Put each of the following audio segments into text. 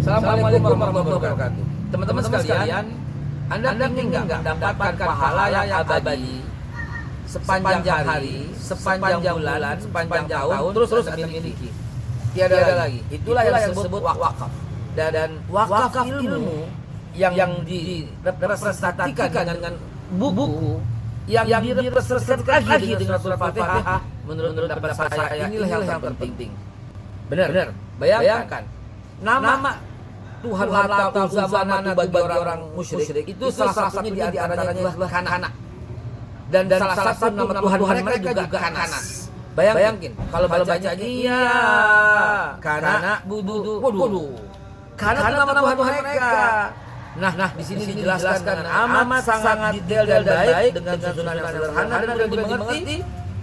Assalamualaikum warahmatullahi wabarakatuh. Teman-teman sekalian, Anda ingin nggak mendapatkan pahala yang abadi sepanjang hari, sepanjang bulan, sepanjang tahun, terus Anda miliki? Tiada lagi. Itulah yang disebut wakaf. Dan wakaf ilmu yang direpresentasikan dengan buku yang direpresentasikan lagi dengan surat Fatihah, menurut pendapat saya inilah yang terpenting. Benar. Bayangkan nama Tuhan Lata Uzamana bagi orang musyrik itu salah satunya di antaranya adalah Kana. Dan salah satu nama Tuhan mereka juga Kanas. Bayangin kalau bacanya iya Kana budu. Karena nama Tuhan mereka. Nah, di sini dijelaskan amat sangat detail dan baik dengan susunan yang sederhana dan mudah dimengerti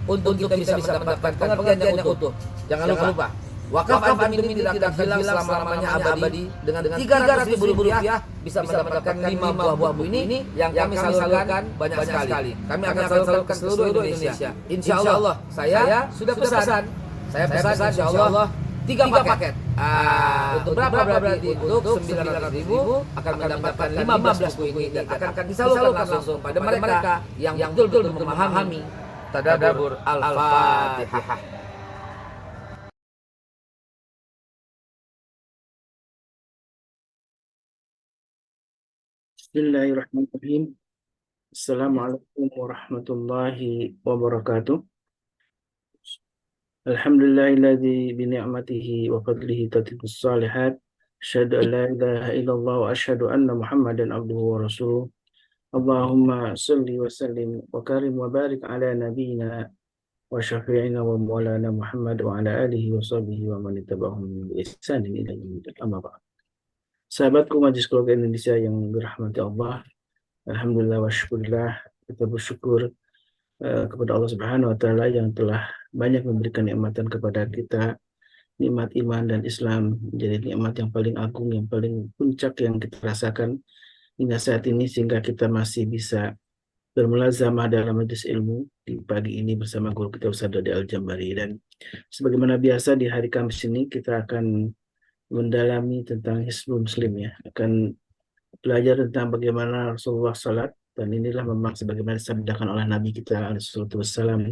untuk kita bisa mendapatkan pengertian yang utuh. Jangan lupa, wakaf ini tidak akan hilang selama-lamanya abadi. Dengan 300.000 rupiah bisa mendapatkan 5 buah buku ini yang kami salurkan banyak sekali. Kami akan salurkan ke seluruh Indonesia. Insya Allah, saya sudah pesan. Saya pesan insya Allah 3 paket. Untuk berapa berarti? Untuk 900.000 akan mendapatkan 15 buku ini dan akan disalurkan langsung pada mereka yang betul-betul memahami Tadabbur Al-Fatihah. Bismillahirrahmanirrahim. Assalamualaikum warahmatullahi wabarakatuh. Alhamdulillahilladzi bi ni'matihi wa fadlihi tatimmus shalihat. Asyhadu an la ilaha illallah wa asyhadu anna Muhammadan abduhu wa rasuluh. Allahumma shalli wa sallim wa karim wa barik ala nabiyyina wa syafi'ina wa maulana Muhammad wa ala alihi wa sahbihi wa man ittaba'ahum bi ihsanin ila yaumil amma ba'd. Sahabatku Majelis Keluarga Indonesia yang dirahmati Allah, alhamdulillah wa syukurillah, kita bersyukur kepada Allah Subhanahu wa taala yang telah banyak memberikan nikmatan kepada kita, nikmat iman dan Islam menjadi nikmat yang paling agung, yang paling puncak yang kita rasakan hingga saat ini, sehingga kita masih bisa bermulazamah dalam majelis ilmu di pagi ini bersama guru kita Ustaz Dodi Al-Jambari. Dan sebagaimana biasa di hari Kamis ini kita akan mendalami tentang Hisnul Muslim, ya, akan belajar tentang bagaimana Rasulullah salat. Dan inilah memang sebagaimana disabdakan oleh Nabi kita alaihissalam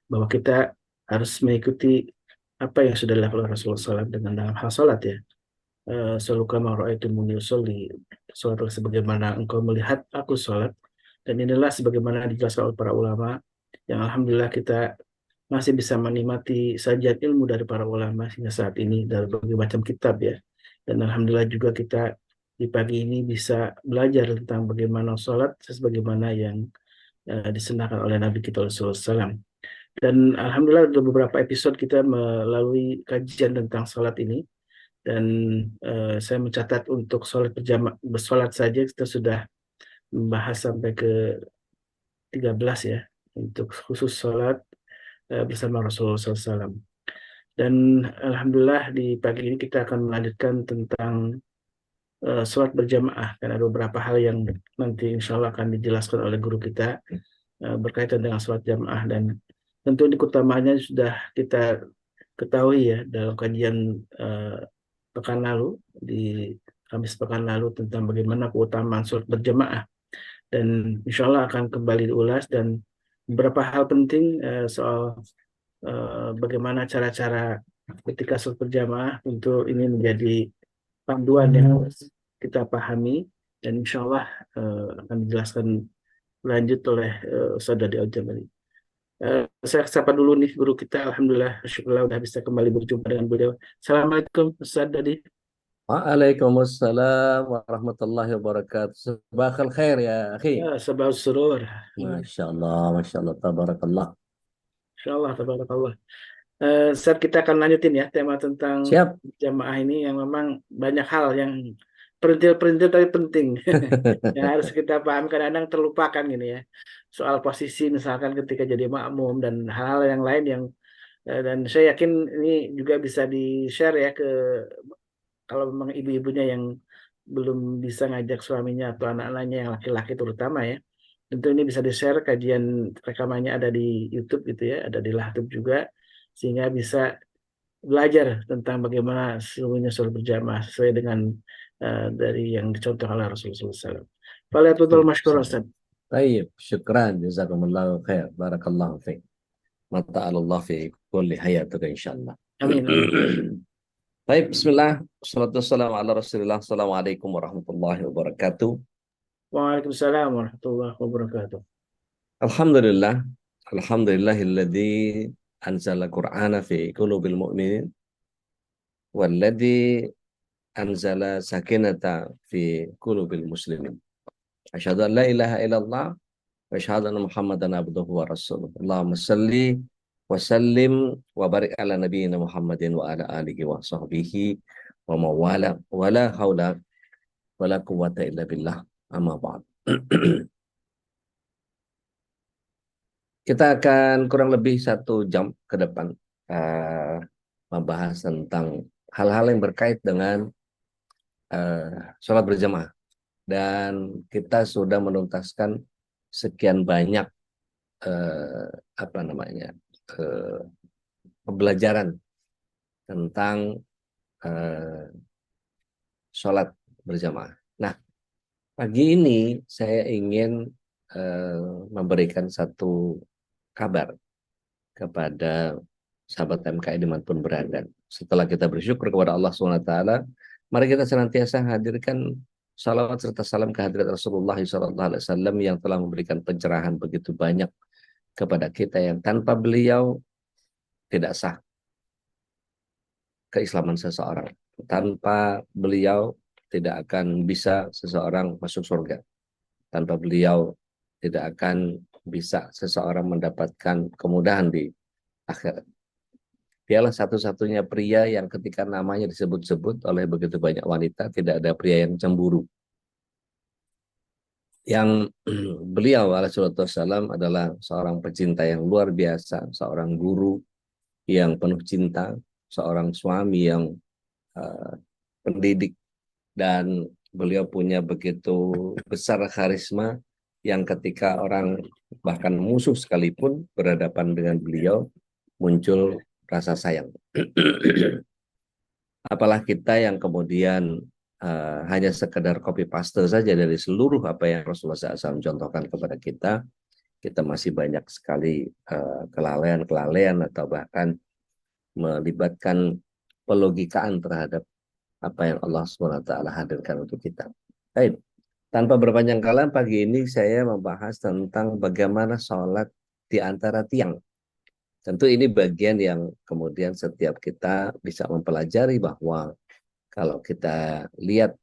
bahwa kita harus mengikuti apa yang sudah dilakukan oleh Rasulullah SAW dengan dalam hal salat, ya. Sallu kama ra'aitumuni usolli, salatlah sebagaimana engkau melihat aku salat. Dan inilah sebagaimana dijelaskan oleh para ulama yang alhamdulillah kita masih bisa menikmati sajian ilmu dari para ulama hingga saat ini dari berbagai macam kitab, ya. Dan alhamdulillah juga kita di pagi ini bisa belajar tentang bagaimana sholat sebagaimana yang disunahkan oleh Nabi kita Rasulullah SAW. Dan alhamdulillah ada beberapa episode kita melalui kajian tentang sholat ini. Dan saya mencatat untuk sholat berjamaah, bersolat saja kita sudah membahas sampai ke 13, ya, untuk khusus sholat bersama Rasulullah SAW. Dan alhamdulillah di pagi ini kita akan melanjutkan tentang sholat berjamaah, dan ada beberapa hal yang nanti insya Allah akan dijelaskan oleh guru kita berkaitan dengan sholat jamaah. Dan tentu ini utamanya sudah kita ketahui, ya, dalam kajian pekan lalu, di Kamis pekan lalu, tentang bagaimana keutamaan sholat berjamaah. Dan insya Allah akan kembali diulas dan beberapa hal penting soal bagaimana cara-cara ketika sholat berjamaah. Tentu ini menjadi panduan yang kita pahami dan insya Allah akan dijelaskan lanjut oleh Ustaz Dodi Al-Jambari. Saya sapa dulu nih guru kita, alhamdulillah syukurlah udah bisa kembali berjumpa dengan beliau. Assalamualaikum Ustaz Dodi. Waalaikumsalam warahmatullahi wabarakatuh. Sabahal khair ya akhi. Ya, sabah surur. Masya Allah, tabarakallah. Insya Allah, tabarakallah. Saat kita akan lanjutin, ya, tema tentang Siap. jamaah ini yang memang banyak hal yang perintil-perintil tapi penting yang harus kita paham, kadang-kadang terlupakan gini, ya, soal posisi misalkan ketika jadi makmum dan hal-hal yang lain yang dan saya yakin ini juga bisa di-share, ya, ke kalau memang ibu-ibunya yang belum bisa ngajak suaminya atau anak-anaknya yang laki-laki terutama, ya. Tentu ini bisa di-share, kajian rekamannya ada di YouTube gitu, ya, ada di Lahtub juga, sehingga bisa belajar tentang bagaimana sesungguhnya sholat berjamaah sesuai dengan dari yang dicontohkan oleh Rasulullah SAW. Faliyatul masykur Ustaz. Baik, syukran, jazakumullahu khair, barakallahu fiik. Mata'alallah fi kulli hayatuka insyaallah. Amin, amin. Baik, bismillah. Wassalatu wassalamu ala Rasulillah. Assalamualaikum warahmatullahi wabarakatuh. Waalaikumsalam warahmatullahi wabarakatuh. Alhamdulillah. Alhamdulillahilladzi anzala Qur'ana fi qulubil mu'minin walladzi anzala sakinata fi qulubil muslimin. Asyhadu an la ilaha illallah wa asyhadu anna Muhammadan abduhu wa rasuluh. Allahumma salli wa sallim wa barik ala nabiyyina Muhammadin wa ala alihi wa sahbihi wa mawala wa la haula wa la quwwata illa billah. Amma ba'd. Kita akan kurang lebih 1 jam ke depan membahas tentang hal-hal yang berkait dengan sholat berjamaah. Dan kita sudah menuntaskan sekian banyak pembelajaran tentang sholat berjamaah. Nah, pagi ini saya ingin memberikan satu kabar kepada sahabat MKI dimanapun berada. Setelah kita bersyukur kepada Allah SWT, mari kita senantiasa hadirkan salawat serta salam kehadirat Rasulullah SAW yang telah memberikan pencerahan begitu banyak kepada kita yang tanpa beliau tidak sah keislaman seseorang. Tanpa beliau tidak akan bisa seseorang masuk surga. Tanpa beliau tidak akan bisa seseorang mendapatkan kemudahan di akhirat. Dialah satu-satunya pria yang ketika namanya disebut-sebut oleh begitu banyak wanita, tidak ada pria yang cemburu. Yang beliau alaihissalam adalah seorang pecinta yang luar biasa, seorang guru yang penuh cinta, seorang suami yang pendidik, dan beliau punya begitu besar karisma yang ketika orang bahkan musuh sekalipun berhadapan dengan beliau muncul rasa sayang. Apalah kita yang kemudian hanya sekedar copy paste saja dari seluruh apa yang Rasulullah SAW contohkan kepada kita. Kita masih banyak sekali kelalaian-kelalaian atau bahkan melibatkan pelogikaan terhadap apa yang Allah SWT hadirkan untuk kita. Baik. Tanpa berpanjang kala, pagi ini saya membahas tentang bagaimana sholat di antara tiang. Tentu ini bagian yang kemudian setiap kita bisa mempelajari bahwa kalau kita lihat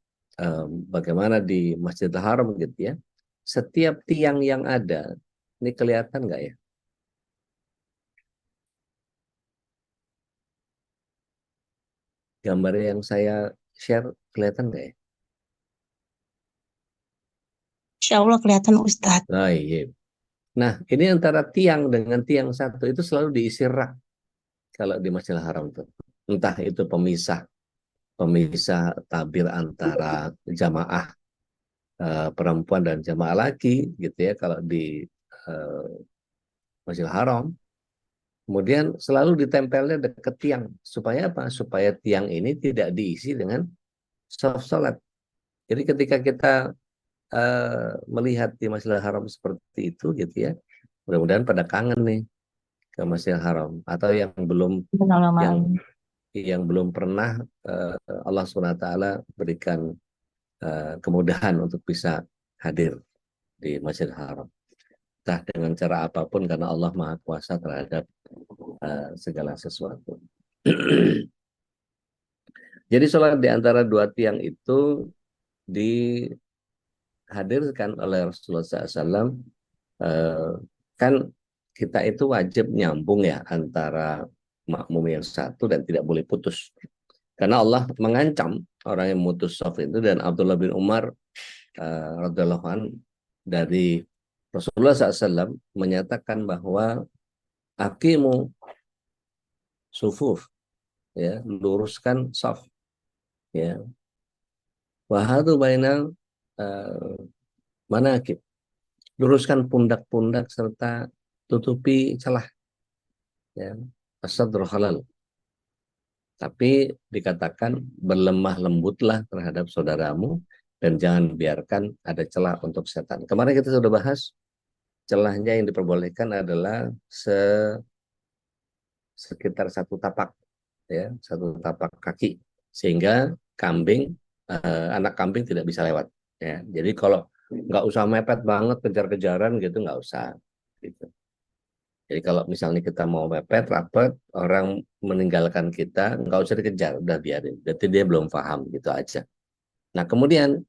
bagaimana di Masjidil Haram gitu ya, setiap tiang yang ada, ini kelihatan nggak ya? Gambar yang saya share kelihatan nggak ya? Insya Allah kelihatan Ustadz. Nah, iya. Nah, ini antara tiang dengan tiang satu itu selalu diisi rak kalau di Masjidil Haram itu. Entah itu pemisah tabir antara jamaah perempuan dan jamaah laki gitu ya kalau di Masjidil Haram. Kemudian selalu ditempelnya dekat tiang. Supaya apa? Supaya tiang ini tidak diisi dengan sholat. Jadi ketika kita melihat di Masjidil Haram seperti itu gitu ya, mudah-mudahan pada kangen nih ke Masjidil Haram, atau yang belum pernah Allah SWT berikan kemudahan untuk bisa hadir di Masjidil Haram, entah dengan cara apapun, karena Allah Maha Kuasa terhadap segala sesuatu. Jadi sholat di antara dua tiang itu dihadirkan oleh Rasulullah SAW. Kan kita itu wajib nyambung ya antara makmum yang satu dan tidak boleh putus. Karena Allah mengancam orang yang memutus shaf itu, dan Abdullah bin Umar radhiyallahu anhu dari Rasulullah SAW menyatakan bahwa aqimu sufuf, ya, luruskan shaf, ya, wahadu bainal manakib, luruskan pundak-pundak serta tutupi celah, ya, as-sadru halal. Tapi dikatakan berlemah lembutlah terhadap saudaramu dan jangan biarkan ada celah untuk setan. Kemarin kita sudah bahas celahnya yang diperbolehkan adalah sekitar satu tapak, ya, satu tapak kaki, sehingga anak kambing tidak bisa lewat. Ya, jadi kalau nggak usah mepet banget kejar-kejaran gitu, nggak usah. Gitu. Jadi kalau misalnya kita mau mepet, rapat, orang meninggalkan kita, nggak usah dikejar, udah biarin. Berarti dia belum paham, gitu aja. Nah kemudian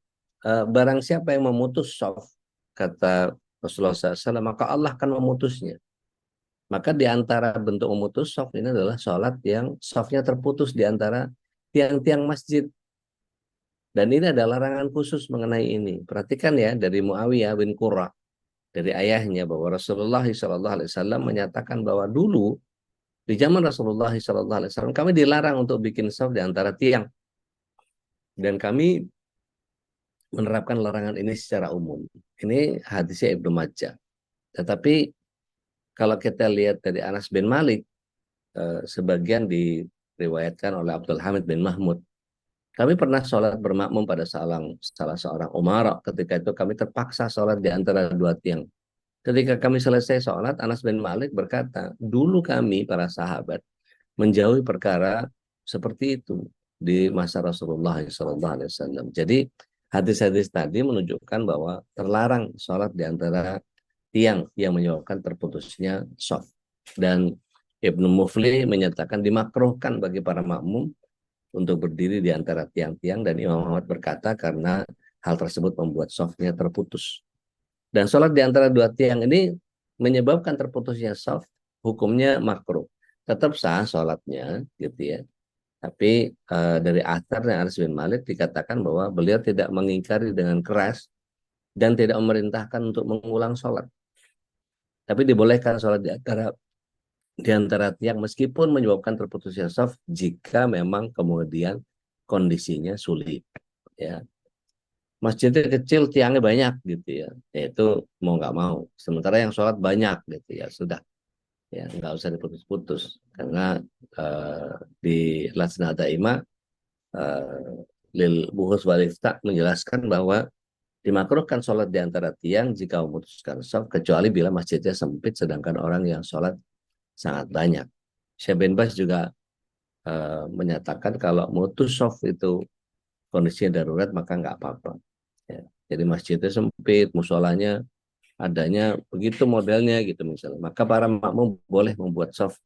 barang siapa yang memutus soft, kata Rasulullah SAW, maka Allah akan memutusnya. Maka di antara bentuk memutus soft ini adalah sholat yang softnya terputus di antara tiang-tiang masjid. Dan ini ada larangan khusus mengenai ini. Perhatikan ya, dari Muawiyah bin Qurra, dari ayahnya, bahwa Rasulullah SAW menyatakan bahwa dulu di zaman Rasulullah SAW kami dilarang untuk bikin soft di antara tiang. Dan kami menerapkan larangan ini secara umum. Ini hadisnya Ibnu Majah. Tetapi kalau kita lihat dari Anas bin Malik, sebagian diriwayatkan oleh Abdul Hamid bin Mahmud. Kami pernah sholat bermakmum pada salah seorang umara. Ketika itu kami terpaksa sholat di antara dua tiang. Ketika kami selesai sholat, Anas bin Malik berkata, dulu kami para sahabat menjauhi perkara seperti itu di masa Rasulullah SAW. Jadi hadis-hadis tadi menunjukkan bahwa terlarang sholat di antara tiang yang menyebabkan terputusnya shaf. Dan Ibnu Mufli menyatakan dimakruhkan bagi para makmum untuk berdiri di antara tiang-tiang, dan Imam Ahmad berkata karena hal tersebut membuat shafnya terputus. Dan sholat di antara dua tiang ini menyebabkan terputusnya shaf, hukumnya makruh. Tetap sah sholatnya, gitu ya. Tapi dari athar Anas bin Malik dikatakan bahwa beliau tidak mengingkari dengan keras dan tidak memerintahkan untuk mengulang sholat. Tapi dibolehkan sholat di antara tiang meskipun menyebabkan terputusnya shaf jika memang kemudian kondisinya sulit. Ya, masjidnya kecil, tiangnya banyak gitu ya, itu mau nggak mau. Sementara yang sholat banyak gitu ya, sudah ya nggak usah diputus-putus karena di Lajnah Daimah lil buhus wal ifta menjelaskan bahwa dimakruhkan sholat di antara tiang jika memutuskan shaf kecuali bila masjidnya sempit sedangkan orang yang sholat sangat banyak. Syekh bin Baz juga menyatakan kalau mutus shaf itu kondisinya darurat maka nggak apa-apa. Ya. Jadi masjidnya sempit, musolanya adanya begitu modelnya gitu misalnya, maka para makmum boleh membuat shaf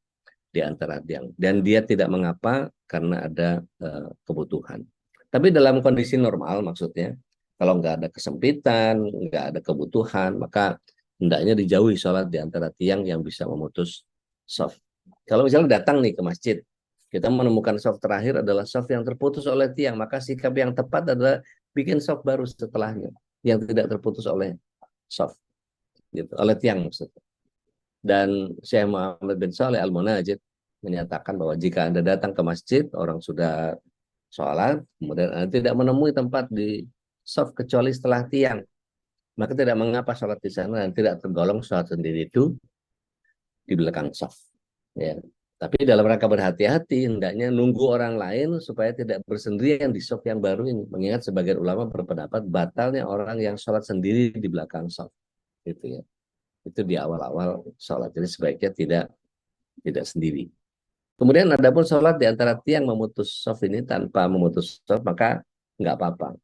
di antara tiang dan dia tidak mengapa karena ada kebutuhan. Tapi dalam kondisi normal maksudnya, kalau nggak ada kesempitan, nggak ada kebutuhan, maka hendaknya dijauhi sholat di antara tiang yang bisa memutus shaf. Kalau misalnya datang nih ke masjid, kita menemukan shaf terakhir adalah shaf yang terputus oleh tiang, maka sikap yang tepat adalah bikin shaf baru setelahnya yang tidak terputus oleh shaf, gitu, oleh tiang maksudnya. Dan Syekh Muhammad bin Saleh Al-Munajid menyatakan bahwa jika Anda datang ke masjid, orang sudah sholat, kemudian Anda tidak menemui tempat di shaf kecuali setelah tiang, maka tidak mengapa sholat di sana dan tidak tergolong sholat sendiri itu di belakang shaf. Ya. Tapi dalam rangka berhati-hati, hendaknya nunggu orang lain supaya tidak bersendirian di shaf yang baru ini. Mengingat sebagian ulama berpendapat batalnya orang yang sholat sendiri di belakang shaf. Gitu ya. Itu di awal-awal sholat. Jadi sebaiknya tidak sendiri. Kemudian ada pun sholat di antara tiang memutus shaf ini tanpa memutus shaf, maka nggak apa-apa.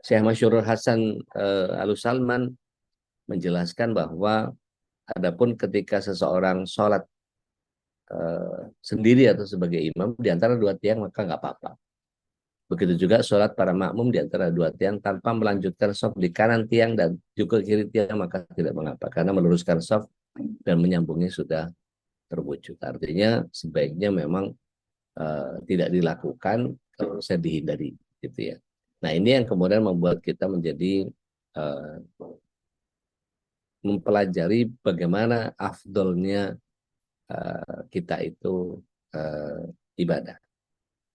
Syekh Masyhur Hasan Al-Salman menjelaskan bahwa adapun ketika seseorang sholat sendiri atau sebagai imam di antara dua tiang maka nggak apa-apa. Begitu juga sholat para makmum di antara dua tiang tanpa melanjutkan shaf di kanan tiang dan juga kiri tiang maka tidak mengapa karena meluruskan shaf dan menyambungnya sudah terwujud. Artinya sebaiknya memang tidak dilakukan kalau bisa dihindari, gitu ya. Nah ini yang kemudian membuat kita menjadi mempelajari bagaimana afdolnya kita itu ibadah.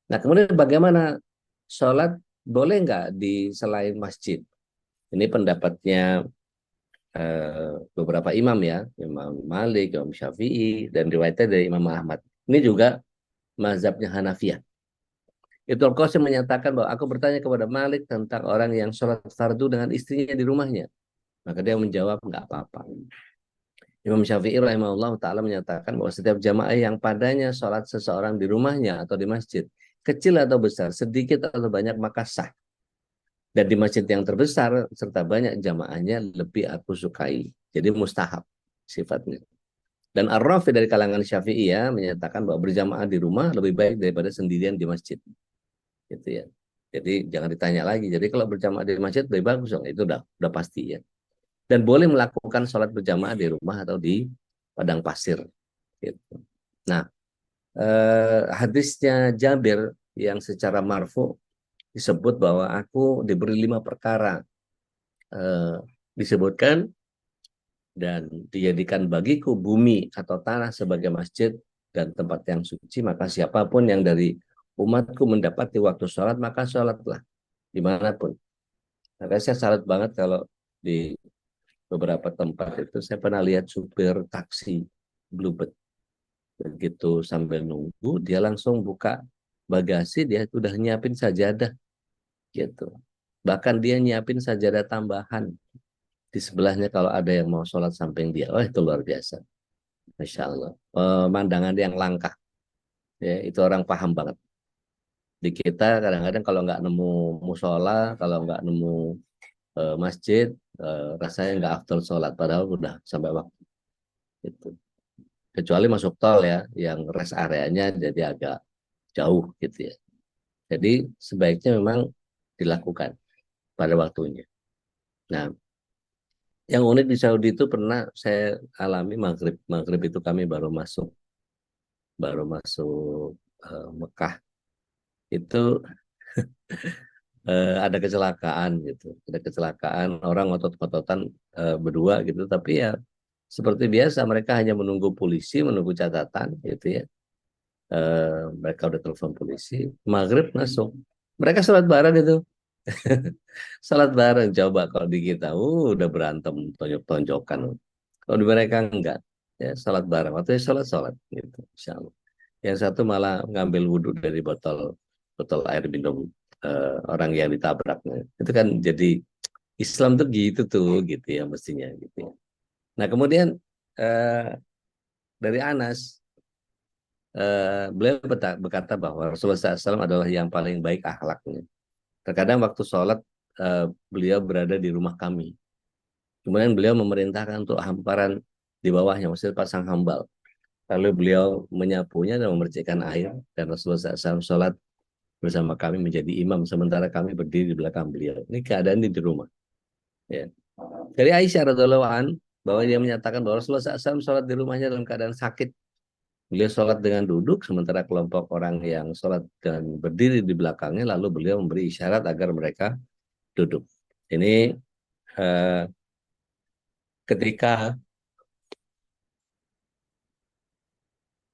Nah kemudian bagaimana sholat boleh nggak di selain masjid? Ini pendapatnya beberapa imam ya, Imam Malik, Imam Syafi'i, dan riwayatnya dari Imam Ahmad. Ini juga mazhabnya Hanafiyah. Ibnu Qasim menyatakan bahwa aku bertanya kepada Malik tentang orang yang sholat fardu dengan istrinya di rumahnya. Maka dia menjawab nggak apa-apa. Imam Syafi'i rahimahullah ta'ala menyatakan bahwa setiap jamaah yang padanya sholat seseorang di rumahnya atau di masjid, kecil atau besar, sedikit atau banyak, maka sah. Dan di masjid yang terbesar serta banyak jamaahnya lebih aku sukai. Jadi mustahab sifatnya. Dan Ar-Rafi dari kalangan Syafi'iyah menyatakan bahwa berjamaah di rumah lebih baik daripada sendirian di masjid. Gitu ya. Jadi jangan ditanya lagi. Jadi kalau berjamaah di masjid lebih bagus dong. Itu udah pasti ya. Dan boleh melakukan sholat berjamaah di rumah atau di padang pasir. Gitu. Nah, hadisnya Jabir yang secara marfu disebut bahwa aku diberi 5 perkara. Disebutkan dan dijadikan bagiku bumi atau tanah sebagai masjid dan tempat yang suci, maka siapapun yang dari umatku mendapati waktu sholat, maka sholatlah dimanapun. Maka saya salut banget kalau di beberapa tempat itu saya pernah lihat supir taksi Bluebird, begitu sambil nunggu dia langsung buka bagasi, dia udah nyiapin sajadah gitu. Bahkan dia nyiapin sajadah tambahan di sebelahnya kalau ada yang mau sholat samping dia. Oh, itu luar biasa. Masya Allah. Pemandangan yang langka. Ya, itu orang paham banget. Di kita kadang-kadang kalau nggak nemu musola, kalau nggak nemu masjid, rasanya nggak afdal sholat. Padahal udah sampai waktu. Itu. Kecuali masuk tol ya, yang rest areanya jadi agak jauh gitu ya. Jadi sebaiknya memang dilakukan pada waktunya. Nah, yang unik di Saudi itu pernah saya alami maghrib itu kami baru masuk Mekah itu ada kecelakaan gitu, ada kecelakaan orang otot-ototan berdua gitu, tapi ya seperti biasa mereka hanya menunggu polisi, menunggu catatan gitu ya. Mereka udah telepon polisi, maghrib masuk, mereka sholat bareng gitu. Salat bareng, coba kalau di kita, udah berantem, tonjok-tonjokan. Kalau di mereka enggak, ya salat bareng. Waktu salat gitu, insya Allah. Yang satu malah ngambil wudhu dari botol botol air minum orang yang ditabraknya. Itu kan jadi Islam tuh gitu ya mestinya gitu ya. Nah kemudian eh, dari Anas, beliau berkata bahwa Rasulullah SAW adalah yang paling baik akhlaknya. Terkadang waktu sholat beliau berada di rumah kami. Kemudian beliau memerintahkan untuk hamparan di bawahnya, maksudnya pasang hambal. Lalu beliau menyapunya dan memercikkan air. Dan Rasulullah SAW sholat bersama kami menjadi imam, sementara kami berdiri di belakang beliau. Ini keadaan di rumah. Ya. Dari Aisyah radhiallahu an bahwa dia menyatakan bahwa Rasulullah SAW sholat di rumahnya dalam keadaan sakit. Beliau sholat dengan duduk, sementara kelompok orang yang sholat dan berdiri di belakangnya, lalu beliau memberi isyarat agar mereka duduk. Ini eh, ketika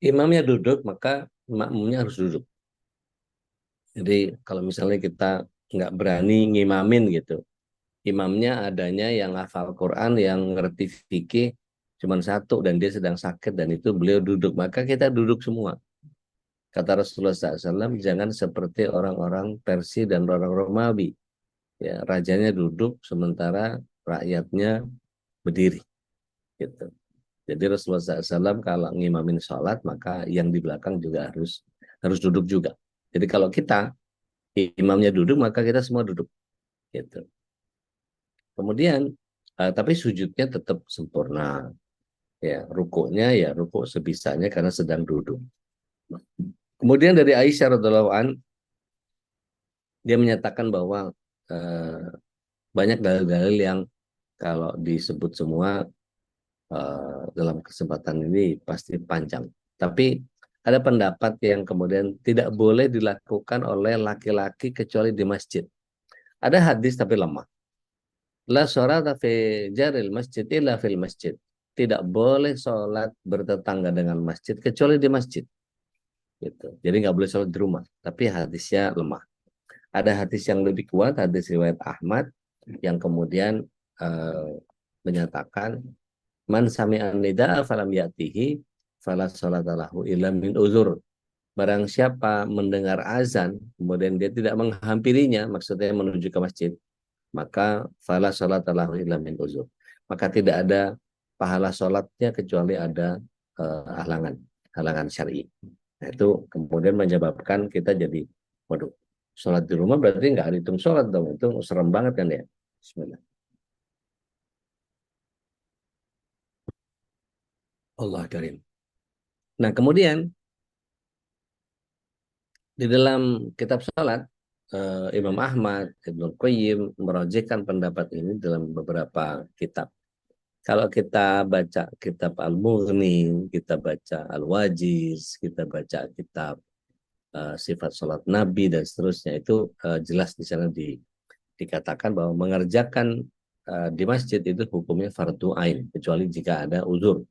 imamnya duduk, maka makmumnya harus duduk. Jadi kalau misalnya kita nggak berani ngimamin gitu, imamnya adanya yang hafal Quran, yang ngerti fikih cuma satu dan dia sedang sakit dan itu beliau duduk, maka kita duduk semua. Kata Rasulullah SAW, jangan seperti orang-orang Persia dan orang Romawi. Ya, rajanya duduk sementara rakyatnya berdiri. Gitu. Jadi Rasulullah SAW kalau ngimamin sholat, maka yang di belakang juga harus duduk juga. Jadi kalau kita imamnya duduk, maka kita semua duduk. Gitu. Kemudian, tapi sujudnya tetap sempurna. Ya, rukuknya ya rukuk sebisanya karena sedang duduk. Kemudian dari Aisyah radhiallahu an, dia menyatakan bahwa banyak dalil-dalil yang kalau disebut semua dalam kesempatan ini pasti panjang. Tapi ada pendapat yang kemudian tidak boleh dilakukan oleh laki-laki kecuali di masjid. Ada hadis tapi lemah. La sholata fi jaril masjid illa fil masjid. Tidak boleh sholat bertetangga dengan masjid kecuali di masjid. Gitu. Jadi nggak boleh sholat di rumah. Tapi hadisnya lemah. Ada hadis yang lebih kuat, hadis riwayat Ahmad yang kemudian menyatakan man sami'an nida'a falam ya'tihi fala sholata lahu illa min uzur. barang siapa mendengar azan, kemudian dia tidak menghampirinya, maksudnya menuju ke masjid, maka fala sholat lahu illa min uzur. Maka tidak ada pahala sholatnya kecuali ada halangan syar'i. Nah, itu kemudian menyebabkan kita jadi, waduh, sholat di rumah berarti nggak hitung sholat dong, itu serem banget kan ya. Bismillah. Allah karim. Nah, kemudian di dalam kitab salat, Imam Ahmad, Ibnu Qayyim merojekkan pendapat ini dalam beberapa kitab. Kalau kita baca kitab Al-Mughni, kita baca Al-Wajiz, kita baca kitab sifat salat Nabi dan seterusnya, itu jelas di sana dikatakan bahwa mengerjakan di masjid itu hukumnya fardu ain, kecuali jika ada uzur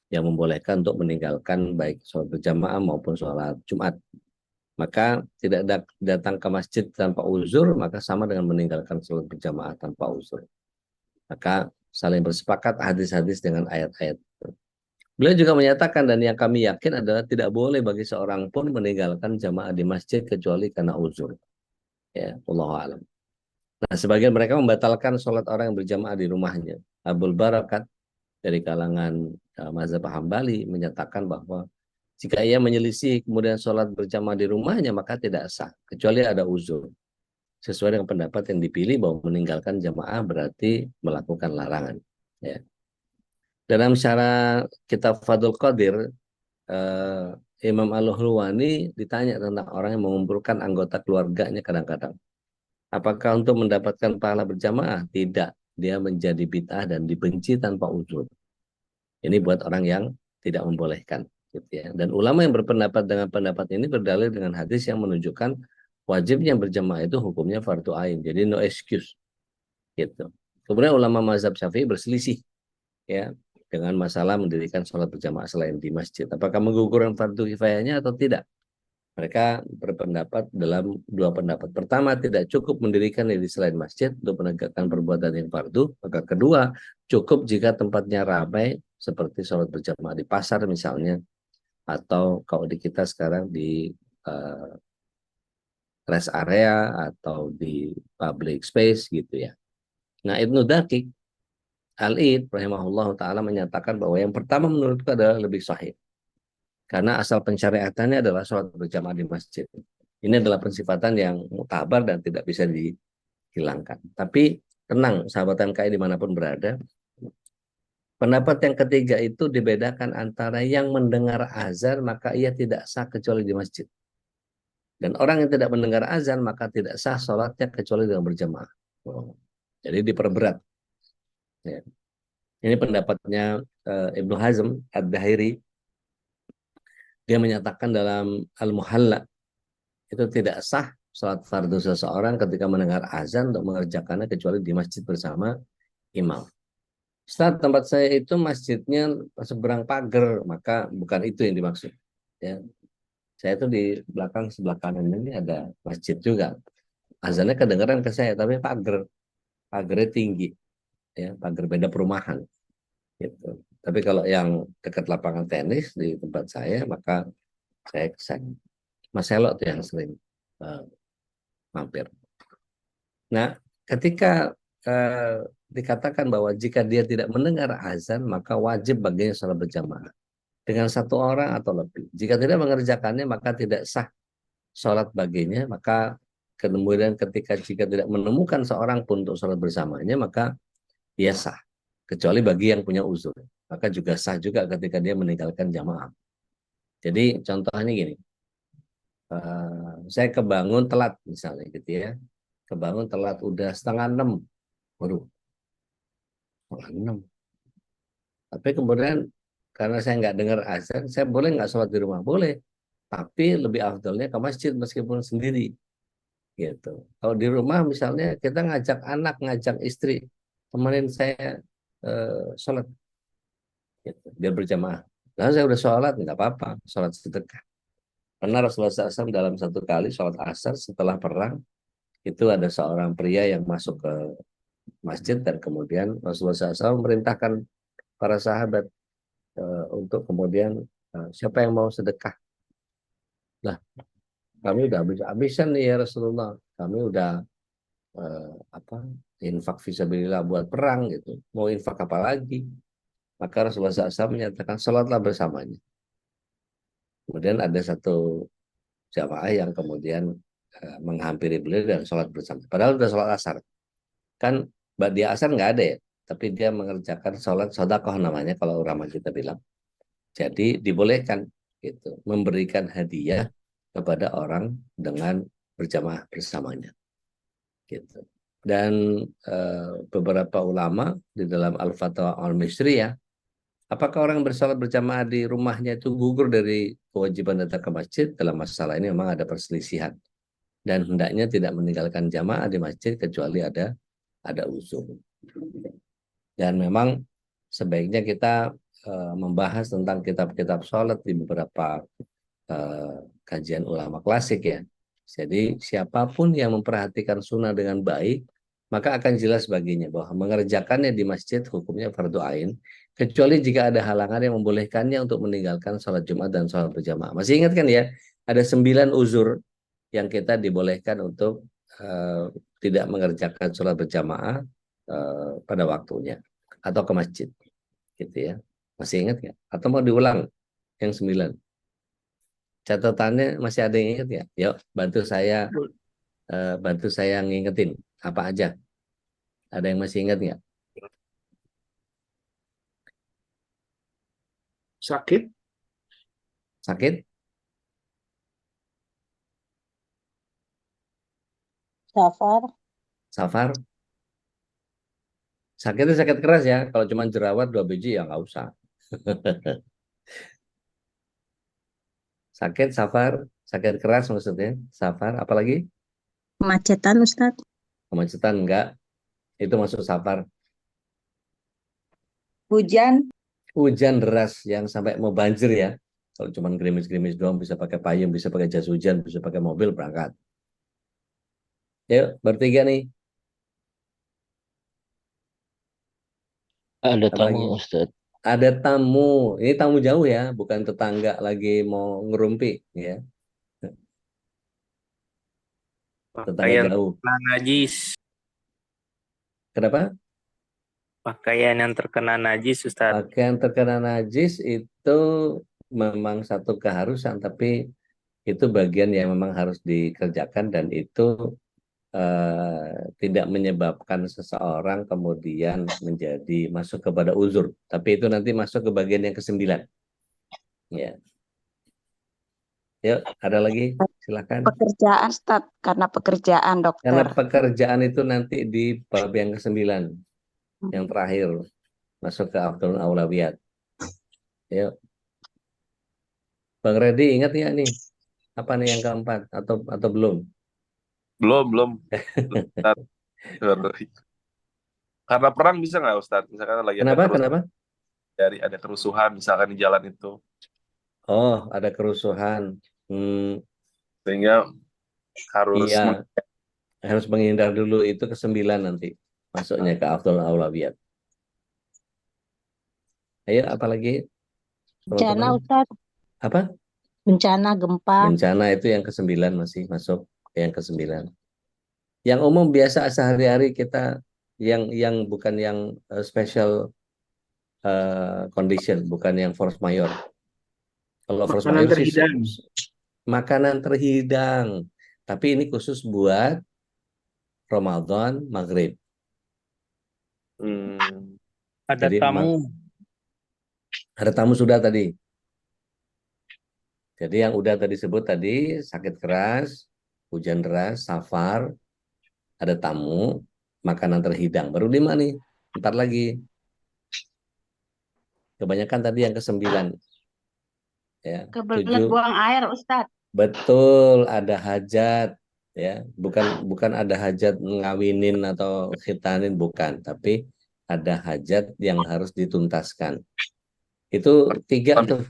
yang membolehkan untuk meninggalkan baik sholat berjamaah maupun sholat Jumat. Maka tidak datang ke masjid tanpa uzur, maka sama dengan meninggalkan sholat berjamaah tanpa uzur. Maka saling bersepakat hadis-hadis dengan ayat-ayat. Beliau juga menyatakan, dan yang kami yakin adalah tidak boleh bagi seorang pun meninggalkan jamaah di masjid kecuali karena uzur. Ya, Allahu a'lam. Nah, sebagian mereka membatalkan sholat orang yang berjamaah di rumahnya. Abul Barakat dari kalangan mazhab Hambali menyatakan bahwa jika ia menyelisih kemudian sholat berjamaah di rumahnya maka tidak sah, kecuali ada uzur. Sesuai dengan pendapat yang dipilih bahwa meninggalkan jamaah berarti melakukan larangan. Ya. Dalam syarah kitab Fadul Qadir, Imam Al-Hulwani ditanya tentang orang yang mengumpulkan anggota keluarganya kadang-kadang. Apakah untuk mendapatkan pahala berjamaah? Tidak. Dia menjadi bid'ah dan dibenci tanpa uzur. Ini buat orang yang tidak membolehkan. Gitu ya. Dan ulama yang berpendapat dengan pendapat ini berdalil dengan hadis yang menunjukkan wajibnya berjamaah itu hukumnya fardu ain. Jadi no excuse. Gitu. Kemudian ulama mazhab Syafi'i berselisih ya dengan masalah mendirikan sholat berjamaah selain di masjid. Apakah menggugurkan fardu kifayahnya atau tidak? Mereka berpendapat dalam dua pendapat. Pertama, tidak cukup mendirikan di selain masjid untuk menegakkan perbuatan yang fardu. Maka kedua, cukup jika tempatnya ramai seperti sholat berjamaah di pasar misalnya, atau kalau di kita sekarang di rest area atau di public space gitu ya. Nah, Ibnu Daqiq Al-Id rahimahullah ta'ala menyatakan bahwa yang pertama menurutku adalah lebih sahih. Karena asal pensyariatannya adalah sholat berjamaah di masjid. Ini adalah pensifatan yang mutabar dan tidak bisa dihilangkan. Tapi tenang sahabat MKI dimanapun berada. Pendapat yang ketiga itu dibedakan antara yang mendengar azan maka ia tidak sah kecuali di masjid. Dan orang yang tidak mendengar azan maka tidak sah sholatnya kecuali dengan berjamaah. Jadi diperberat. Ya. Ini pendapatnya Ibnu Hazm Ad-Dahiri. Dia menyatakan dalam Al-Muhalla itu tidak sah sholat fardu seseorang ketika mendengar azan untuk mengerjakannya kecuali di masjid bersama imam. Ustaz, tempat saya itu masjidnya seberang pagar, maka bukan itu yang dimaksud. Ya. Saya itu di belakang sebelah kanan ini ada masjid juga. Azannya kedengaran ke saya, tapi pagarnya tinggi, ya, pagar beda perumahan. Gitu. Tapi kalau yang dekat lapangan tenis di tempat saya, maka saya ke sana. Mas Elok tuh yang sering mampir. Nah, ketika dikatakan bahwa jika dia tidak mendengar azan, maka wajib baginya sholat berjamaah dengan satu orang atau lebih. Jika tidak mengerjakannya, maka tidak sah sholat baginya. Maka kemudian jika tidak menemukan seorang pun untuk sholat bersamanya, maka dia sah. Kecuali bagi yang punya uzur. Maka juga sah juga ketika dia meninggalkan jamaah. Jadi contohnya gini. Saya kebangun telat misalnya gitu ya. Kebangun telat udah 5:30. Waduh, 5:30. Tapi kemudian karena saya nggak dengar azan, saya boleh nggak sholat di rumah? Boleh. Tapi lebih afdolnya ke masjid meskipun sendiri. Gitu. Kalau di rumah misalnya kita ngajak anak, ngajak istri, temenin saya sholat. Gitu. Biar berjamaah. Nah, saya udah sholat, nggak apa-apa. Sholat sedekah. Karena Rasulullah SAW dalam satu kali sholat asar setelah perang, itu ada seorang pria yang masuk ke masjid dan kemudian Rasulullah SAW memerintahkan para sahabat untuk kemudian siapa yang mau sedekah Lah, kami udah habis-habisan nih ya Rasulullah. Kami udah apa infak fisabilillah buat perang gitu. Mau infak apa lagi? Maka Rasulullah SAW menyatakan sholatlah bersamanya. Kemudian ada satu jamaah yang kemudian menghampiri beliau dan sholat bersama. Padahal udah sholat asar. Kan dia asar nggak ada ya. Tapi dia mengerjakan sholat sodakoh namanya kalau ulama kita bilang. Jadi dibolehkan gitu, memberikan hadiah kepada orang dengan berjamaah bersamanya. Gitu. Dan beberapa ulama di dalam Al-Fatwa Al-Misriyah, apakah orang bersalat berjamaah di rumahnya itu gugur dari kewajiban datang ke masjid? Dalam masalah ini memang ada perselisihan. Dan hendaknya tidak meninggalkan jamaah di masjid kecuali ada uzur. Dan memang sebaiknya kita membahas tentang kitab-kitab sholat di beberapa kajian ulama klasik ya. Jadi siapapun yang memperhatikan sunnah dengan baik, maka akan jelas baginya bahwa mengerjakannya di masjid hukumnya fardu ain, kecuali jika ada halangan yang membolehkannya untuk meninggalkan sholat Jumat dan sholat berjamaah. Masih ingat kan ya, ada 9 uzur yang kita dibolehkan untuk tidak mengerjakan sholat berjamaah pada waktunya atau ke masjid, gitu ya. Masih ingat nggak? Atau mau diulang yang 9? Catatannya masih ada yang ingat ya? Yuk, bantu saya ngingetin apa aja. Ada yang masih ingat nggak? Sakit? Sakit? Safar, Safar? Sakit itu sakit keras ya. Kalau cuma jerawat 2 biji ya nggak usah. Sakit, safar, sakit keras maksudnya. Safar, apalagi? kemacetan Ustadz, Kemacetan enggak. Itu masuk safar. hujan, Hujan deras yang sampai mau banjir ya. Kalau cuma gerimis-gerimis doang bisa pakai payung, bisa pakai jas hujan, bisa pakai mobil berangkat. Yuk, bertiga nih. Ada Apa tamu lagi? Ustadz. Ada tamu. Ini tamu jauh ya, bukan tetangga lagi mau ngerumpi ya. Tetangga Pakaian jauh. terkena najis. Kenapa? Pakaian yang terkena najis, Ustaz. Pakaian terkena najis itu memang satu keharusan, tapi itu bagian yang memang harus dikerjakan dan itu tidak menyebabkan seseorang kemudian menjadi masuk kepada uzur. Tapi itu nanti masuk ke bagian yang ke-9. Ya. Yuk, ada lagi? Silakan. pekerjaan Ustadz, karena pekerjaan Karena dokter. pekerjaan itu nanti di bab yang ke-9, yang terakhir, masuk ke Afdalul Aulawiyat. Yuk. Bang Reddy ingat ya nih? Apa nih yang keempat atau belum? Belum. Ustaz. Karena perang bisa nggak Ustaz? Misalkan lagi Kenapa? ada kerusuhan misalkan di jalan itu, Oh, ada kerusuhan. sehingga harus Iya, harus menghindar dulu, itu ke-9 nanti. Masuknya ke Afdalul Aulawiyat. Ayo, apalagi Bencana teman-teman? Ustadz, Apa? bencana gempa, Bencana itu yang ke-9 masih masuk yang ke-9. Yang umum biasa sehari-hari kita yang bukan yang special condition, bukan yang force majeure. Kalau force Makanan majeure sih terhidang. makanan terhidang. Tapi ini khusus buat Ramadan Maghrib. Ada Jadi tamu. ada tamu sudah tadi. Jadi yang udah tadi sebut tadi, sakit keras, hujan deras, safar, ada tamu, makanan terhidang. Baru 5 nih. Ntar lagi. Kebanyakan tadi yang ke-9. Ya, kebelet 7. buang air Ustadz. Betul, ada hajat ya. Bukan ada hajat ngawinin atau khitanin, bukan, tapi ada hajat yang harus dituntaskan. Itu 3 tuh.